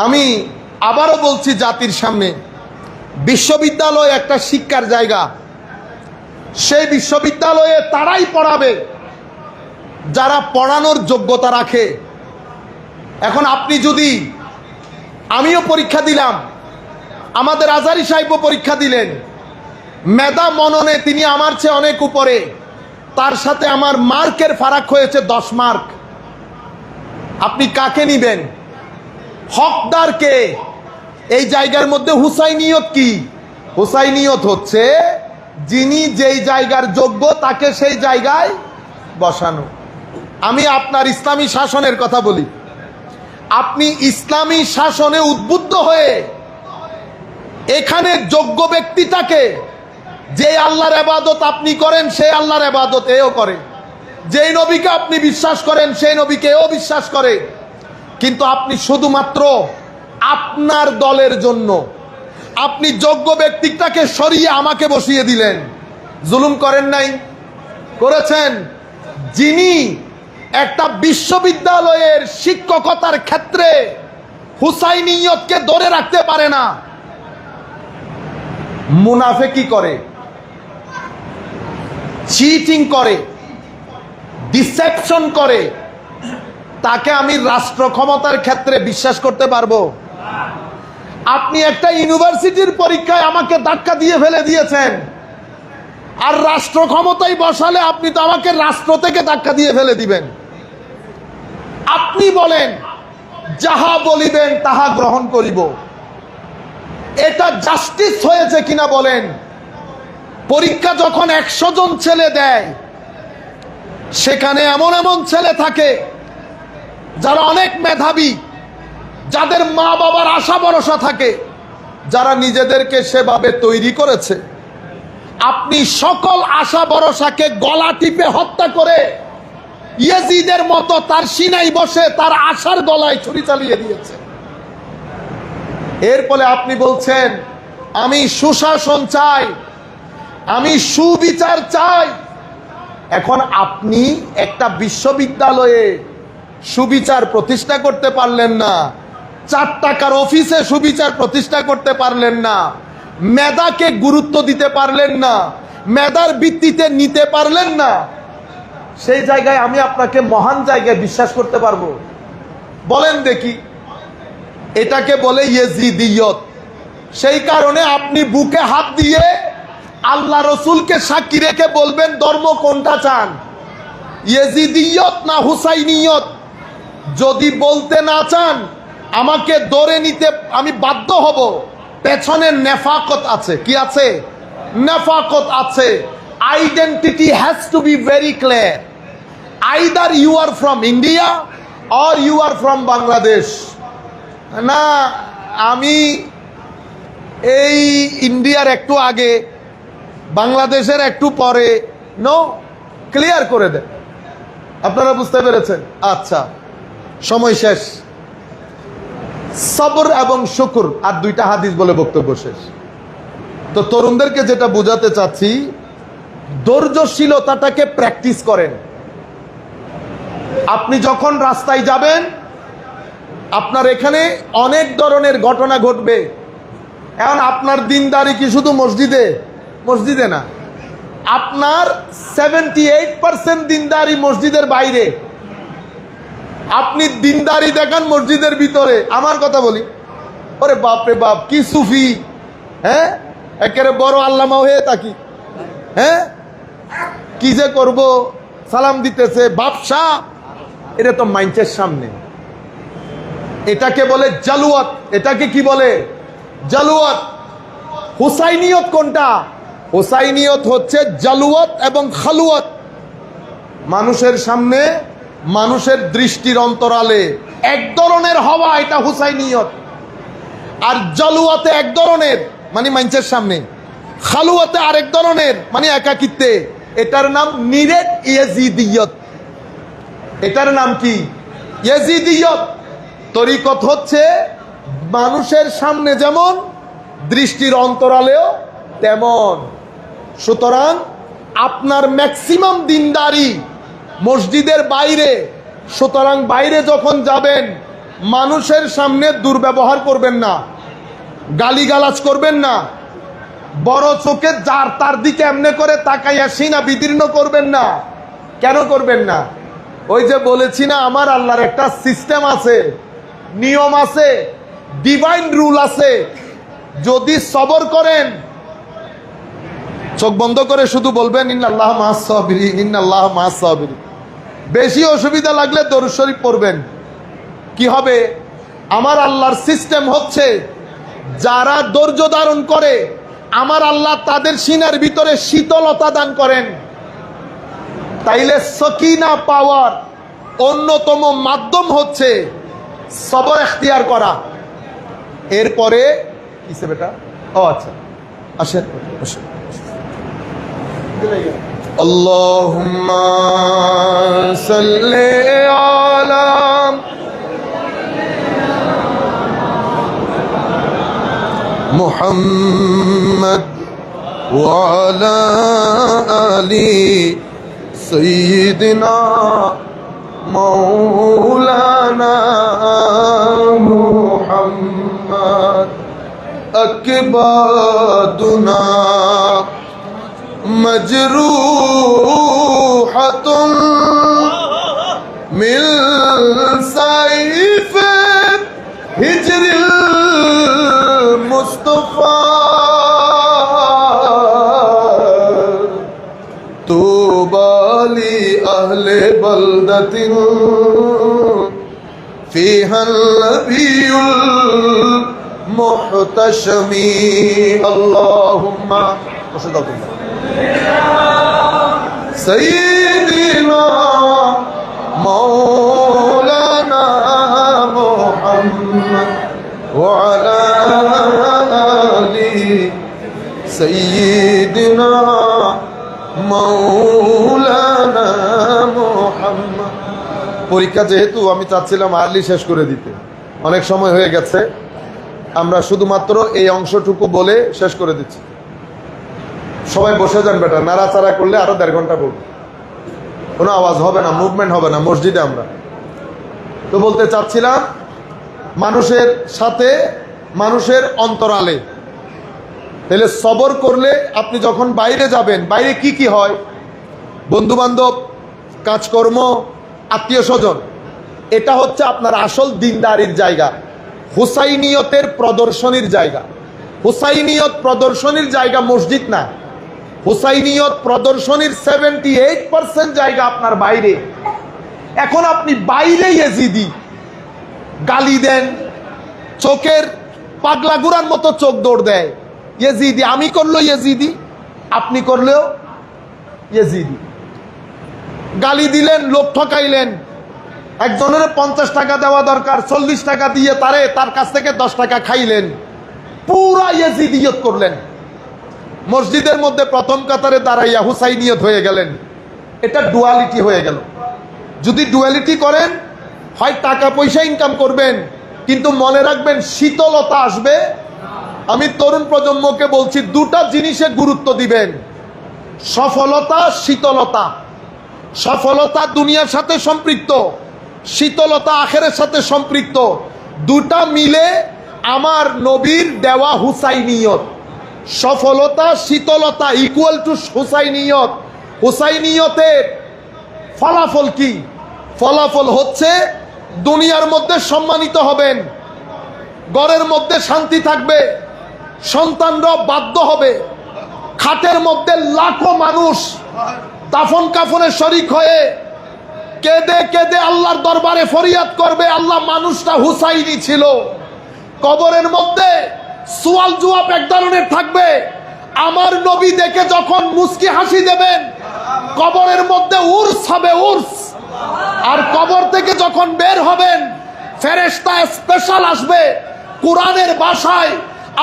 আমি আবারও বলছি জাতির সামনে, বিশ্ববিদ্যালয় একটা শিক্ষার জায়গা, সেই বিশ্ববিদ্যালয়ে তারাই পড়াবে যারা পড়ানোর যোগ্যতা রাখে। এখন আপনি যদি, আমিও পরীক্ষা দিলাম, আমাদের আজারি সাহেব পরীক্ষা দিলেন, মেধা মননে তিনি আমার চেয়ে অনেক উপরে, তার সাথে আমার মার্কের ফারাক হয়েছে 10 মার্ক। আপনি কাকে নিবেন? হকদার কে? এই জায়গার মধ্যে হুসাইনিয়ত কি? হুসাইনিয়ত হচ্ছে যিনি যেই জায়গার যোগ্য তাকে সেই জায়গায় বসানো। আমি আপনার ইসলামী শাসনের কথা বলি। আপনি ইসলামী শাসনে উদ্বুদ্ধ হয়ে এখানে যোগ্য ব্যক্তিটাকে, যে আল্লাহর ইবাদত আপনি করেন সেই আল্লাহর ইবাদত এও করে, যেই নবীকে আপনি বিশ্বাস করেন সেই নবীকে এও বিশ্বাস করে, কিন্তু আপনি শুধুমাত্র আপনার দলের জন্য আপনি যোগ্য ব্যক্তিটাকে সরিয়ে আমাকে বসিয়ে দিলেন। জুলুম করেন নাই? করেছেন। যিনি একটা বিশ্ববিদ্যালয়ের শিক্ষকতার ক্ষেত্রে হুসাইনিয়তকে ধরে রাখতে পারে না, মুনাফিকি করে, চিটিং করে, ডিসেপশন করে, তাকে আমি রাষ্ট্র ক্ষমতার ক্ষেত্রে বিশ্বাস করতে পারবো? আপনি একটা ইউনিভার্সিটির পরীক্ষায় আমাকে ধাক্কা দিয়ে ফেলে দিয়েছেন, আর রাষ্ট্র ক্ষমতায় বসালে আপনি তো আমাকে রাষ্ট্র থেকে ধাক্কা দিয়ে ফেলে দিবেন। আপনি বলেন যাহা বলিবেন তাহা গ্রহণ করিব, এটা জাস্টিস হয়েছে কিনা বলেন? পরীক্ষা যখন 100 জন ছেলে দেয়, সেখানে এমন এমন ছেলে থাকে যারা অনেক মেধাবী, যাদের মা বাবার আশা ভরসা থাকে, যারা নিজেদেরকে সেভাবে তৈরি করেছে। আপনি সকল আশা ভরসাকে গলা টিপে হত্যা করে ইয়েজিদের মতো তার সিনাই বসে তার আশার গলায় ছুরি চালিয়ে দিয়েছে। এরপরে আপনি বলছেন আমি সুশাসন চাই, আমি সুবিচার চাই। এখন আপনি একটা বিশ্ববিদ্যালয়ে সুবিচার প্রতিষ্ঠা করতে পারলেন না, 4 টাকার অফিসে সুবিচার প্রতিষ্ঠা করতে পারলেন না, মেধাকে গুরুত্ব দিতে পারলেন না, মেধার ভিত্তিতে নিতে পারলেন না, সেই জায়গায় আমি আপনাকে মহান জায়গায় বিশ্বাস করতে পারবো? বলেন দেখি। এটাকে বলে ইয়েজিদিয়ত। সেই কারণে আপনি বুকে হাত দিয়ে আল্লাহ রসুলকে সাক্ষী রেখে বলবেন ধর্ম কোনটা চান, ইয়েজিদিয়ত না হুসাইনিয়ত? যদি বলতে না চান আমাকে ধরে নিতে আমি বাধ্য হব। পেছনে নেফাকত আছে। কি আছে? নেফাকত আছে। Identity has to be very clear. Either you are from India or you are from Bangladesh. না আমি এই ইন্ডিয়ার একটু আগে, বাংলাদেশের একটু পরে, নো, ক্লিয়ার করে দেন। আপনারা বুঝতে পেরেছেন? আচ্ছা, সময় শেষ। সবর এবং শুকর আর 2টা হাদিস বলে বক্তব্য শেষ। তো তরুণদেরকে যেটা বোঝাতে চাচ্ছি, ধৈর্যশীলতাটাকে প্র্যাকটিস করেন। আপনি যখন রাস্তায় যাবেন, আপনার এখানে অনেক ধরনের ঘটনা ঘটবে। এখন আপনার দিনদারি কি শুধু মসজিদে? মসজিদে না, আপনার 78% দিনদারি মসজিদের বাইরে। আপনি দিনদারি দেখান মসজিদের ভিতরে। আমার কথা বলি, ওরে বাপরে বাপ, কি সুফি! হ্যাঁ, একেবারে বড় আল্লামা হয়ে থাকি। হ্যাঁ, কি যে করব, সালাম দিতেছে বাপসা। এটা তো মাইন্সের সামনে। এটাকে বলে জালুয়াত। এটাকে কি বলে? জালুয়াত। হুসাইনিয়ত কোনটা? হুসাইনিয়ত হচ্ছে জালুয়াত এবং খালুয়াত। মানুষের সামনে, মানুষের দৃষ্টির অন্তরালে এক ধরনের হওয়া, এটা হুসাইনিয়ত। আর জালুয়াতে এক ধরনের, মানে মানুষের সামনে। খালুয়াতে আরেক ধরনের, মানে একাকিত্বে। এটার নাম নিরেট ইয়েজিদিয়ত। এটার নাম কি? ইয়েজিদিয়ত। তরিকত হচ্ছে মানুষের সামনে যেমন, দৃষ্টির অন্তরালেও তেমন। সুতরাং আপনার ম্যাক্সিমাম দিনদারি মসজিদের বাইরে। সুতরাং বাইরে যখন যাবেন, মানুষের সামনে দুর্ব্যবহার করবেন না, গালিগালাজ করবেন না, বড় চোখে যার তার দিকে এমনি করে তাকাইয়া সিনা বিদীর্ণ করবেন না। কেন করবেন না? ওই যে বলেছি না, আমার আল্লাহর একটা সিস্টেম আছে, নিয়ম আছে, ডিভাইন রুল আছে। যদি সবর করেন, চোখ বন্ধ করে শুধু বলবেন ইন্নাল্লাহ মাআস সাবিরিন, ইন্নাল্লাহ মাআস সাবিরিন। বেশি অসুবিধা লাগলে দরুদ শরীফ পড়বেন। কি হবে? আমার আল্লাহর সিস্টেম হচ্ছে, যারা ধৈর্য ধারণ করে আমার আল্লাহ তাদের সিনার ভিতরে শীতলতা দান করেন। তাইলে সকিনা পাওয়ার অন্যতম মাধ্যম হচ্ছে সবর এখতিয়ার করা। এরপরে কিসে বেটা? ও আচ্ছা, আসেন আসেন। আল্লাহুম্মা সাল্লি আলা মুহাম্মদ ওয়া আলা আলি সাইয়্যিদিনা মাওলানা মুহাম্মদ আকবাদুনা মজরুহাতুন মিল সাইফ হিজরিল মুস্তাফা তুবা লি আহলে বালদাতিন ফিহাল নবিয়ুল মুহতাশমি। আল্লাহুম্মা সাইয়্যিদিনা মাওলানা মুহাম্মদ ওয়া আলা আলি সাইয়্যিদিনা মাওলানা মুহাম্মদ। পরীক্ষা যেহেতু আমি চাচ্ছিলাম আর্লি শেষ করে দিতে, অনেক সময় হয়ে গেছে, আমরা শুধুমাত্র এই অংশটুকু বলে শেষ করে দিচ্ছি। সবাই বসে যান বেটা, নাড়াচাড়া করলে আরো 1.5 ঘন্টা বলবো, কোনো আওয়াজ হবে না, মুভমেন্ট হবে না মসজিদে। আমরা তো বলতে চাচ্ছিলাম, মানুষের সাথে মানুষের অন্তরালে, তাহলে সবর করলে আপনি যখন বাইরে যাবেন, বাইরে কি কি হয়? বন্ধু বান্ধব, কাজকর্ম, আত্মীয় স্বজন, এটা হচ্ছে আপনার আসল দিনদারির জায়গা, হুসাইনিয়তের প্রদর্শনীর জায়গা। হুসাইনিয়ত প্রদর্শনীর জায়গা মসজিদ না, হুসাইনিয়ত প্রদর্শনীর 78% জায়গা আপনার বাইরে। এখন আপনি বাইরে ইয়েজিদি গালি দেন, চোখের পাগলা গুড়ার মতো চোখ দৌড় দেয়, ইয়েজিদি আমি করলো ইয়েজিদি, আপনি করলেও ইয়েজিদি। গালি দিলেন, লোক ঠকাইলেন, একজনের 50 টাকা দেওয়া দরকার, 40 টাকা দিয়ে তার কাছ থেকে 10 টাকা খাইলেন, পুরা ইয়েজিদিয়ত করলেন। মসজিদের মধ্যে প্রথম কাতারে দাঁড়াইয়া হুসাইনিয়ত হয়ে গেলেন। এটা ডুয়ালিটি হয়ে গেল। যদি ডুয়ালিটি করেন, হয় টাকা পয়সা ইনকাম করবেন, কিন্তু মনে রাখবেন শীতলতা আসবে। আমি তরুণ প্রজন্মকে বলছি, দুটা জিনিসে গুরুত্ব দিবেন, সফলতা, শীতলতা। সফলতা দুনিয়ার সাথে সম্পৃক্ত, শীতলতা আখেরের সাথে সম্পৃক্ত। দুটা মিলে আমার নবীর দেওয়া হুসাইনিয়ত। সফলতা, শীতলতা ইকুয়াল টু হুসাইনিয়ত। হুসাইনিয়তের ফলাফল কি? ফলাফল হচ্ছে দুনিয়ার মধ্যে সম্মানিত হবেন, ঘরের মধ্যে শান্তি থাকবে, সন্তানরা বাধ্য হবে, খাটের মধ্যে লাখো মানুষ দাফন কাফনে শরিক হয়ে কেঁদে কেঁদে আল্লাহর দরবারে ফরিয়াদ করবে, আল্লাহ মানুষটা হুসাইনি ছিল। কবরের মধ্যে সুয়াল জবাব এক ধরনের থাকবে, আমার নবী দেখে যখন মুস্কি হাসি দেবেন, কবরের মধ্যে উর্স হবে, উর্স। আর কবর থেকে যখন বের হবেন, ফেরেশতা স্পেশাল আসবে, কোরআনের ভাষায়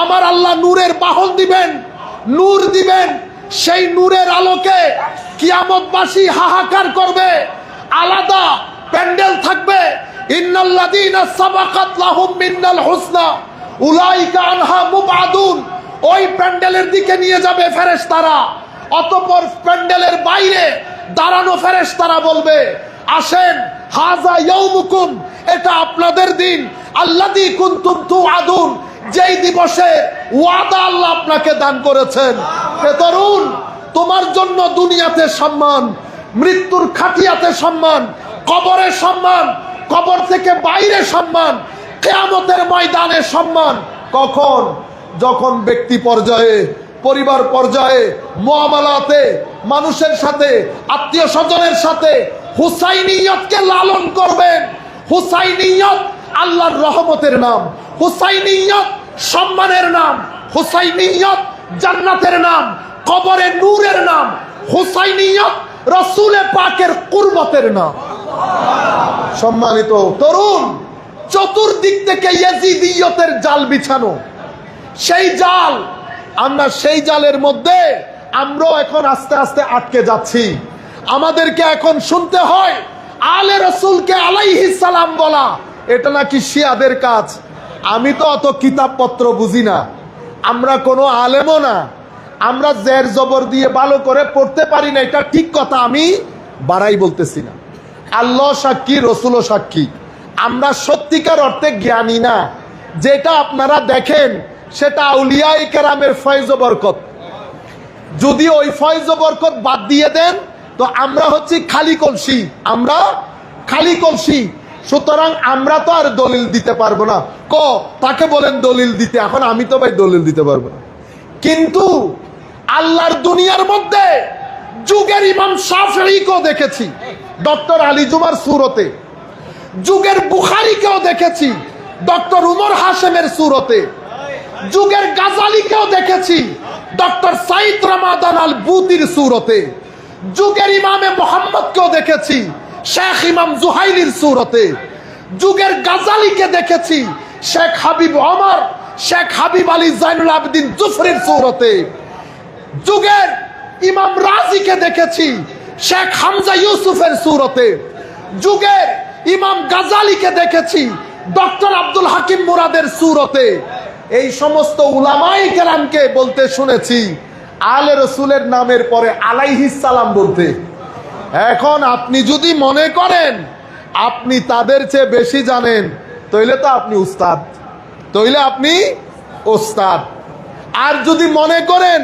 আমার আল্লাহ নূরের বাহন দিবেন, নূর দিবেন। সেই নূরের আলোকে কিয়ামতবাসী হাহাকার করবে, আলাদা প্যান্ডেল থাকবে। ইন্নাল্লাযীনা সাবাকাত লাহুম মিনাল হুসনা উলাইকা আনহা মুবআদুন। ওই প্যান্ডেলের দিকে নিয়ে যাবে ফেরেশতারা। অতঃপর প্যান্ডেলের বাইরে দাঁড়ানো ফেরেশতারা বলবে, আসেন, হাযা ইয়াউমুকুম, এটা আপনাদের দিন, আল্লাযী কুনতুম তুআদুন, যেই দিবসে ওয়াদা আল্লাহ আপনাকে দান করেছেন। হে তরুণ, তোমার জন্য দুনিয়াতে সম্মান, মৃত্যুর খাটিয়াতে সম্মান, কবরে সম্মান, কবর থেকে বাইরে সম্মান, কিয়ামতের ময়দানে সম্মান। কখন? যখন ব্যক্তি পর্যায়ে, পরিবার পর্যায়ে, মুআমালাতে, মানুষের সাথে, আত্মীয় স্বজনের সাথে হুসাইনিয়তকে লালন করবেন। হুসাইনিয়ত আল্লাহর রহমতের নাম, হুসাইনিয়ত সম্মানের নাম, হুসাইনিয়ত জান্নাতের নাম, কবরে নূরের নাম, হুসাইনিয়ত রাসূলে পাকের কুরবতের নাম। সম্মানিত তরুণ, চতুর্দিক থেকে ইয়াজিদিয়তের জাল বিছানো, সেই জাল, আমরা সেই জালের মধ্যে আমরাও এখন আস্তে আস্তে আটকে যাচ্ছি। আমাদেরকে এখন শুনতে হয় আলে রাসূলকে আলাইহিস সালাম বলা এটা নাকি শিয়াদের কাজ। আমি তো অত কিতাবপত্র বুঝি না, আমরা কোনো আলেমও না, আমরা জের জবর দিয়ে ভালো করে পড়তে পারি না, এটা ঠিক কথা, আমি বাড়াই বলতেছি না। আল্লাহ সাক্ষী, রসুলও সাক্ষী, আমরা সত্যিকার অর্থে জ্ঞানী না। যেটা আপনারা দেখেন সেটা আউলিয়ায়ে কেরামের ফয়জ বরকত। যদি ওই ফয়জ বরকত বাদ দিয়ে দেন তো আমরা হচ্ছি খালি কলসি, আমরা খালি কলসি। সুতরাং আমরা তো আর দলিল দিতে পারবো না। তাকে বলেন দলিল দিতে, এখন আমি তো ভাই দলিল দিতে পারবো না। কিন্তু আল্লাহর দুনিয়ার মধ্যে যুগের ইমাম শাফিঈকেও দেখেছি ডক্টর আলী জুমার সুরতে, যুগের বুখারীকেও দেখেছি ডক্টর উমর হাশেমের সুরতে, যুগের গাজালিকেও দেখেছি ডক্টর সাইদ রামাদান আল বুতির সুরতে, যুগের ইমামে মোহাম্মদকেও দেখেছি শেখ ইমাম জুহাইলির সুরতে, যুগের গাজালিকে দেখেছি শেখ হাবিব ওমর, শেখ হাবিব আলী জাইনুল আবেদিন জুফরির সুরতে, যুগের ইমাম রাজিকে দেখেছি শেখ হামজা ইউসুফের সুরতে, যুগের ইমাম গাজালিকে দেখেছি ডক্টর আব্দুল হাকিম মুরাদের সুরতে। এই সমস্ত উলামায়ে কেরামকে বলতে শুনেছি আলে রসুলের নামের পরে আলাইহিস সালাম বলতে। এখন আপনি যদি মনে করেন আপনি তাদের চেয়ে বেশি জানেন, তাইলে তো আপনি উস্তাদ, তাইলে আপনি ওস্তাদ। আর যদি মনে করেন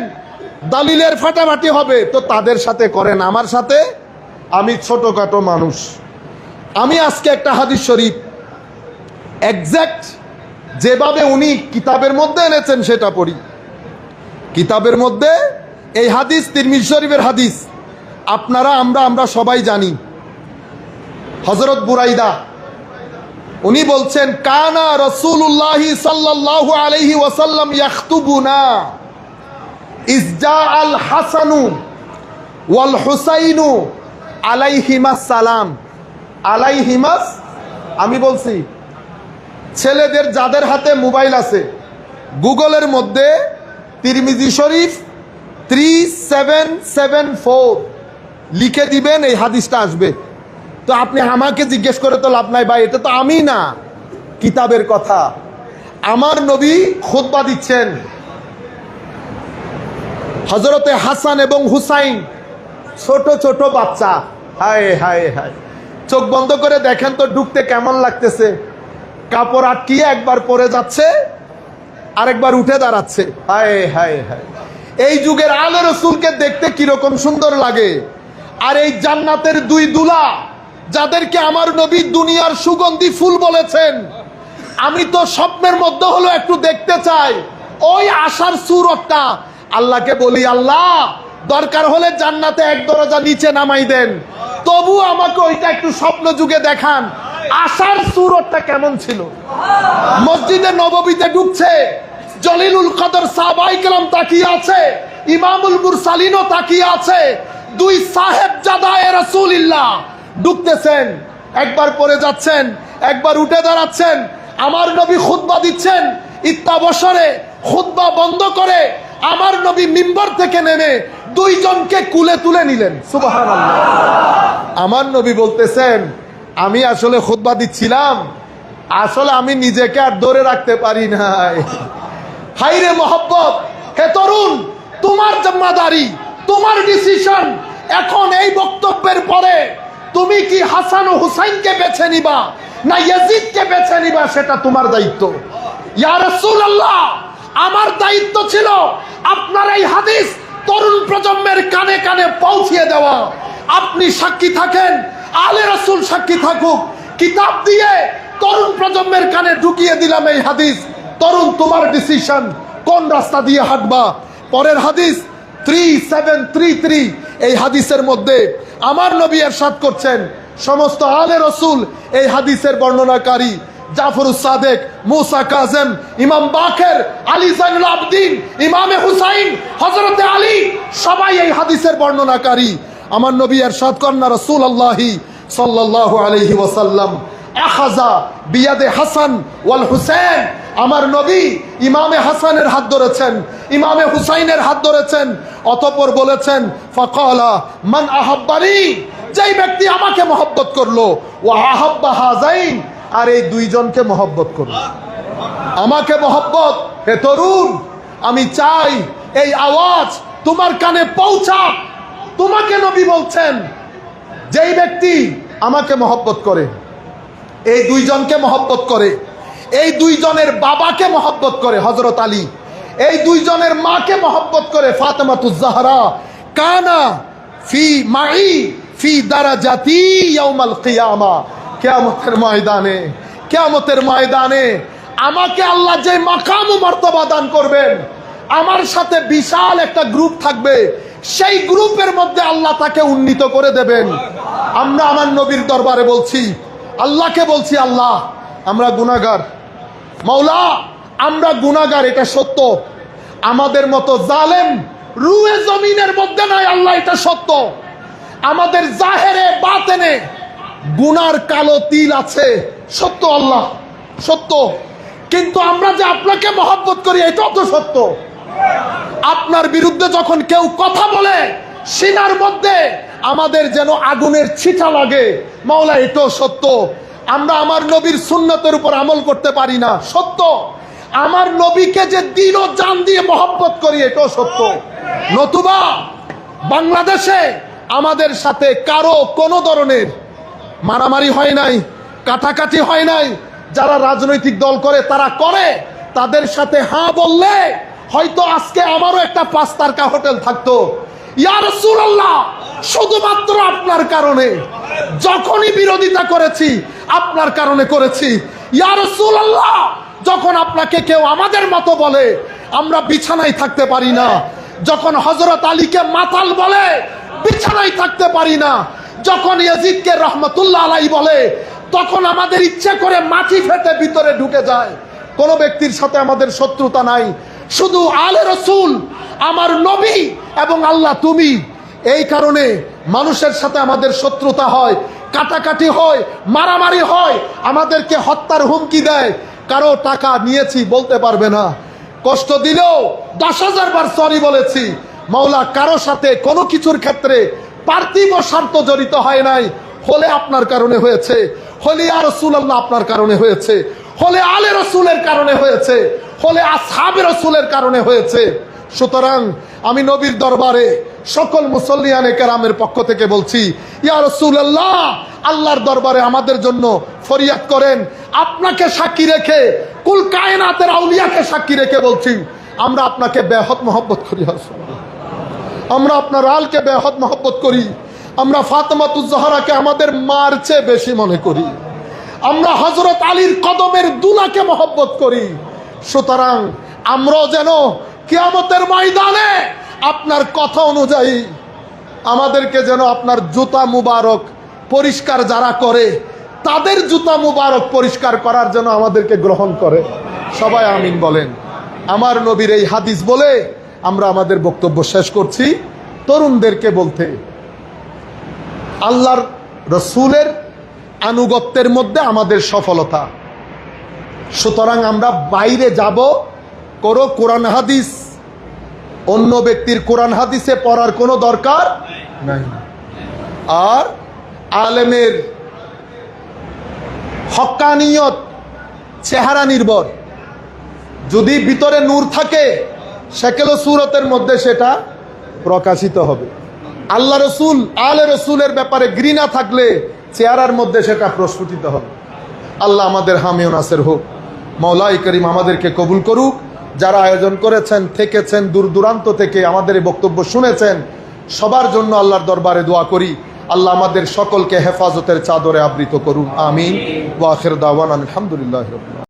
দলিলের ফাটাফাটি হবে তো তাদের সাথে করেন, আমার সাথে আমি ছোটখাটো মানুষ। আমি আজকে একটা হাদিস শরীফ এক্সাক্ট যেভাবে উনি কিতাবের মধ্যে এনেছেন সেটা পড়ি। কিতাবের মধ্যে এই হাদিস তিরমিজি শরীফের হাদিস, আপনারা আমরা সবাই জানি। হযরত বুরাইদা উনি বলছেন কানা রাসূলুল্লাহ সাল্লাল্লাহু আলাইহি ওয়াসাল্লাম ইয়াখতুবুনা ইজজা আল হাসানু ওয়াল হুসাইনু আলাইহিমাস সালাম। আলাইহিমাস, আমি বলছি ছেলেদের যাদের হাতে মোবাইল আছে গুগলের মধ্যে তিরমিজি শরীফ 3774 লিখে দিবেন, এই হাদিসটা আসবে। তো আপনি আমাকে জিজ্ঞেস করে তো লাভ নাই ভাই, এটা তো আমি না, কিতাবের কথা। আমার নবী খুতবা দিচ্ছেন, হযরতে হাসান এবং হুসাইন ছোট ছোট বাচ্চা, হায় হায় হায়, চোখ বন্ধ করে দেখেন তো ঢুকতে কেমন লাগতেছে। কাপড় আটকিয়ে একবার পরে যাচ্ছে আরেকবার উঠে দাঁড়াচ্ছে, হায় হায় হায়। এই যুগের আলে রসুলকে দেখতে কিরকম সুন্দর লাগে। আর এই জান্নাতের দুই দুলা যাদেরকে আমার নবী দুনিয়ার সুগন্ধি ফুল বলেছেন, আমি তো স্বপ্নের মধ্যে হলো একটু দেখতে চাই ওই আশার সুরতটা। আল্লাহকে বলি, আল্লাহ দরকার হলে জান্নাতে এক দরজা নিচে নামাই দেন, তবু আমাকে ওইটা একটু স্বপ্ন যুগে দেখান, আশার সুরতটা কেমন ছিল। মসজিদে নববীতে ঢুকছে, জলিলুল কদর সাহাবায়ে কেরাম তাকিয়ে আছে, ইমামুল মুরসালিনও তাকিয়ে আছে, দুই সাহেবজাদায়ে রাসূলুল্লাহ ঢুকতেছেন, একবার পরে যাচ্ছেন একবার উঠে দাঁড়াচ্ছেন। আমার নবী খুতবা দিচ্ছেন, ইত্তাবসরে খুতবা বন্ধ করে আমার নবী মিম্বার থেকে নেমে দুইজনকে কুলে তুলে নিলেন, সুবহানাল্লাহ। আমার নবী বলতেছেন আমি আসলে খুতবা দিচ্ছিলাম, আসলে আমি নিজেকে আর ধরে রাখতে পারি নাই। হাইরে মহব্বত, হে তরুণ, তোমার জিম্মাদারি, তোমার ডিসিশন। এখন এই বক্তব্যের পরে তুমি কি হাসান ও হুসাইনকে বেছে নিবা না ইয়াজিদকে বেছে নিবা, সেটা তোমার দায়িত্ব। ইয়া রাসূলুল্লাহ, আমার দায়িত্ব ছিল আপনার এই হাদিস তরুণ প্রজন্মের কানে কানে পৌঁছিয়ে দেওয়া। আপনি সাক্ষী থাকেন, আলে রাসূল সাক্ষী থাকুক, কিতাব দিয়ে তরুণ প্রজন্মের কানে ঢুকিয়ে দিলাম এই হাদিস। তরুণ, তোমার ডিসিশন, কোন রাস্তা দিয়ে হাঁটবা। পরের হাদিস 3733, এই হাদিসের মধ্যে আমার নবী ইরশাদ করছেন, সমস্ত আলে রসুল এই হাদিসের বর্ণনাকারী, জাফরুস সাদেক, মুসা কাজেম, ইমাম বাকের, আলী জাইনুল আবদিন, ইমামে হুসাইন, হযরতে আলী, সবাই এই হাদিসের বর্ণনাকারী। আমার নবী ইরশাদ করেন, রাসূলুল্লাহি সাল্লাল্লাহু আলাইহি ওয়াসাল্লাম আখাযা বিয়াদে হাসান ওয়াল হুসাইন, আমার নবী ইমামে হাসানের হাত ধরেছেন, ইমামে হুসাইনের হাত ধরেছেন, অতঃপর বলেছেন, ফাকালা মান আহাব্বানি, যেই ব্যক্তি আমাকে মহব্বত করলো, ওয়া আহাব্বা হাযাইন, আর এই দুইজনকে মহব্বত করলো। আমাকে মহব্বত, হে তরুণ, আমি চাই এই আওয়াজ তোমার কানে পৌঁছাক। তোমাকে নবী বলছেন, যেই ব্যক্তি আমাকে মহব্বত করে, এই দুইজনকে মহব্বত করে, এই দুইজনের বাবাকে মহব্বত করে হযরত আলী, এই দুইজনের মাকে মহব্বত করে ফাতেমাতুজ জাহরা, কানা ফি মাই ফি দারাজাতি ইয়াউমাল কিয়ামা, কিয়ামতের ময়দানে, কিয়ামতের ময়দানে আমাকে আল্লাহ যে মাকাম ও মর্তবা দান করবেন, আমার সাথে বিশাল একটা গ্রুপ থাকবে, সেই গ্রুপের মধ্যে আল্লাহ তাকে উন্নীত করে দেবেন। আমরা আমার নবীর দরবারে বলছি, আল্লাহকে বলছি, আল্লাহ আমরা গুনাহগার, মাওলা আমরা গুনাহগার, এটা সত্য। আমাদের মতো জালেম রুয়ে জমিনের মধ্যে নাই, আল্লাহ এটা সত্য। আমাদের জাহেরে বাতেনে গুনার কালো তিল আছে, সত্য আল্লাহ, সত্য। কিন্তু আমরা যে আপনাকে মহব্বত করি, এটাও তো সত্য। আপনার বিরুদ্ধে যখন কেউ কথা বলে, সিনার মধ্যে আমাদের যেন আগুনের ছিটা লাগে, মাওলা এটাও সত্য। আমরা আমার নবীর সুন্নতের উপর আমল করতে পারি না, সত্য। আমার নবীকে যে দিল ও জান দিয়ে মহব্বত করি, এটাও সত্য। নতুবা বাংলাদেশে আমাদের সাথে কারো কোনো ধরনের মারামারি হয় নাই, কাটাকাটি হয় নাই। যারা রাজনৈতিক দল করে তারা করে, তাদের সাথে হ্যাঁ বললে হয়তো আজকে আমারও একটা 5 তারকা হোটেল থাকতো। ইয়া রাসূলুল্লাহ, শুধুমাত্র আপনার কারণে যখনই বিরোধিতা করেছি, আপনার কারণে করেছি। ইয়া রাসূলুল্লাহ, যখন আপনাকে কেউ আমাদের মতো বলে, আমরা বিছানায় থাকতে পারি না। যখন হযরত আলীকে মাতাল বলে, বিছানায় থাকতে পারি না। যখন ইয়াজিদকে রহমতুল্লাহ আলাইহি বলে, তখন আমাদের ইচ্ছে করে মাটি ফেটে ভিতরে ঢুকে যায়। কোন ব্যক্তির সাথে আমাদের শত্রুতা নাই, শুধু আলে রসুল, আমার নবী এবং আল্লাহ তুমি। এই কারণে মানুষের সাথে আমাদের শত্রুতা হয়, কাটাকাটি হয়, মারামারি হয়, আমাদেরকে হত্যার হুমকি দেয়। কারো টাকা নিয়েছি বলতে পারবে না, কষ্ট দিলেও 10,000 বার সরি বলেছি। মাওলা কারো সাথে কোনো কিছুর ক্ষেত্রে পার্থিব স্বার্থ জড়িত হয় নাই, হলে আপনার কারণে হয়েছে, হলে ইয়া রাসূলুল্লাহ আপনার কারণে হয়েছে, হলে আলে রসুলের কারণে হয়েছে, হলে আসহাবে রসুলের কারণে হয়েছে। সুতরাং আমি নবীর দরবারে সকল মুসল্লিয়ানে কেরামের পক্ষ থেকে বলছি, ইয়া রাসূলুল্লাহ, আল্লাহর দরবারে আমাদের জন্য ফরিয়াদ করেন। আপনাকে সাক্ষী রেখে, কুল কায়নাতের আউলিয়াকে সাক্ষী রেখে বলছি, আমরা আপনাকে বেহদ মহব্বত করি। আমরা আপনার আলকে বেহদ মহব্বত করি। আমরা ফাতেমাতুজ জাহরাকে আমাদের মার চেয়ে বেশি মনে করি। আমরা হযরত আলীর কদমের দুলাকে মহব্বত করি। সুতরাং আমরাও যেন কিয়ামতের ময়দানে আপনার কথা অনুযায়ী আমাদেরকে যেন আপনার জুতা মুবারক পরিষ্কার যারা করে, তাদের জুতা মুবারক পরিষ্কার করার জন্য আমাদেরকে গ্রহণ করে। সবাই আমিন বলেন। আমার নবীর এই হাদিস বলে আমরা আমাদের বক্তব্য শেষ করছি। তরুণদেরকে বলতে, আল্লাহর রসুলের আনুগত্যের মধ্যে আমাদের সফলতা। সুতরাং আমরা বাইরে যাব, করো কোরআন হাদিস, অন্য ব্যক্তির কোরআন হাদিসে পড়ার কোনো দরকার নাই। আর আলেমের হক্কানিয়ত চেহারা নির্ভর, যদি ভিতরে নূর থাকে, শেকেল ও সুরতের মধ্যে সেটা প্রকাশিত হবে। আল্লাহ রসুল, আলে রসুলের ব্যাপারে ঘৃণা থাকলে চেহারার মধ্যে সেটা প্রস্ফুটিত হবে। আল্লাহ আমাদের হামি ও নাসির হোক। মাওলাই করিম আমাদেরকে কবুল করুক। যারা আয়োজন করেছেন, থেকেছেন দূর দূরান্ত থেকে আমাদের এই বক্তব্য শুনেছেন, সবার জন্য আল্লাহর দরবারে দোয়া করি, আল্লাহ আমাদের সকলকে হেফাজতের চাদরে আবৃত করুন। আমিন। ওয়া আখির দাওয়ানা আলহামদুলিল্লাহি রাব্বিল আলামিন।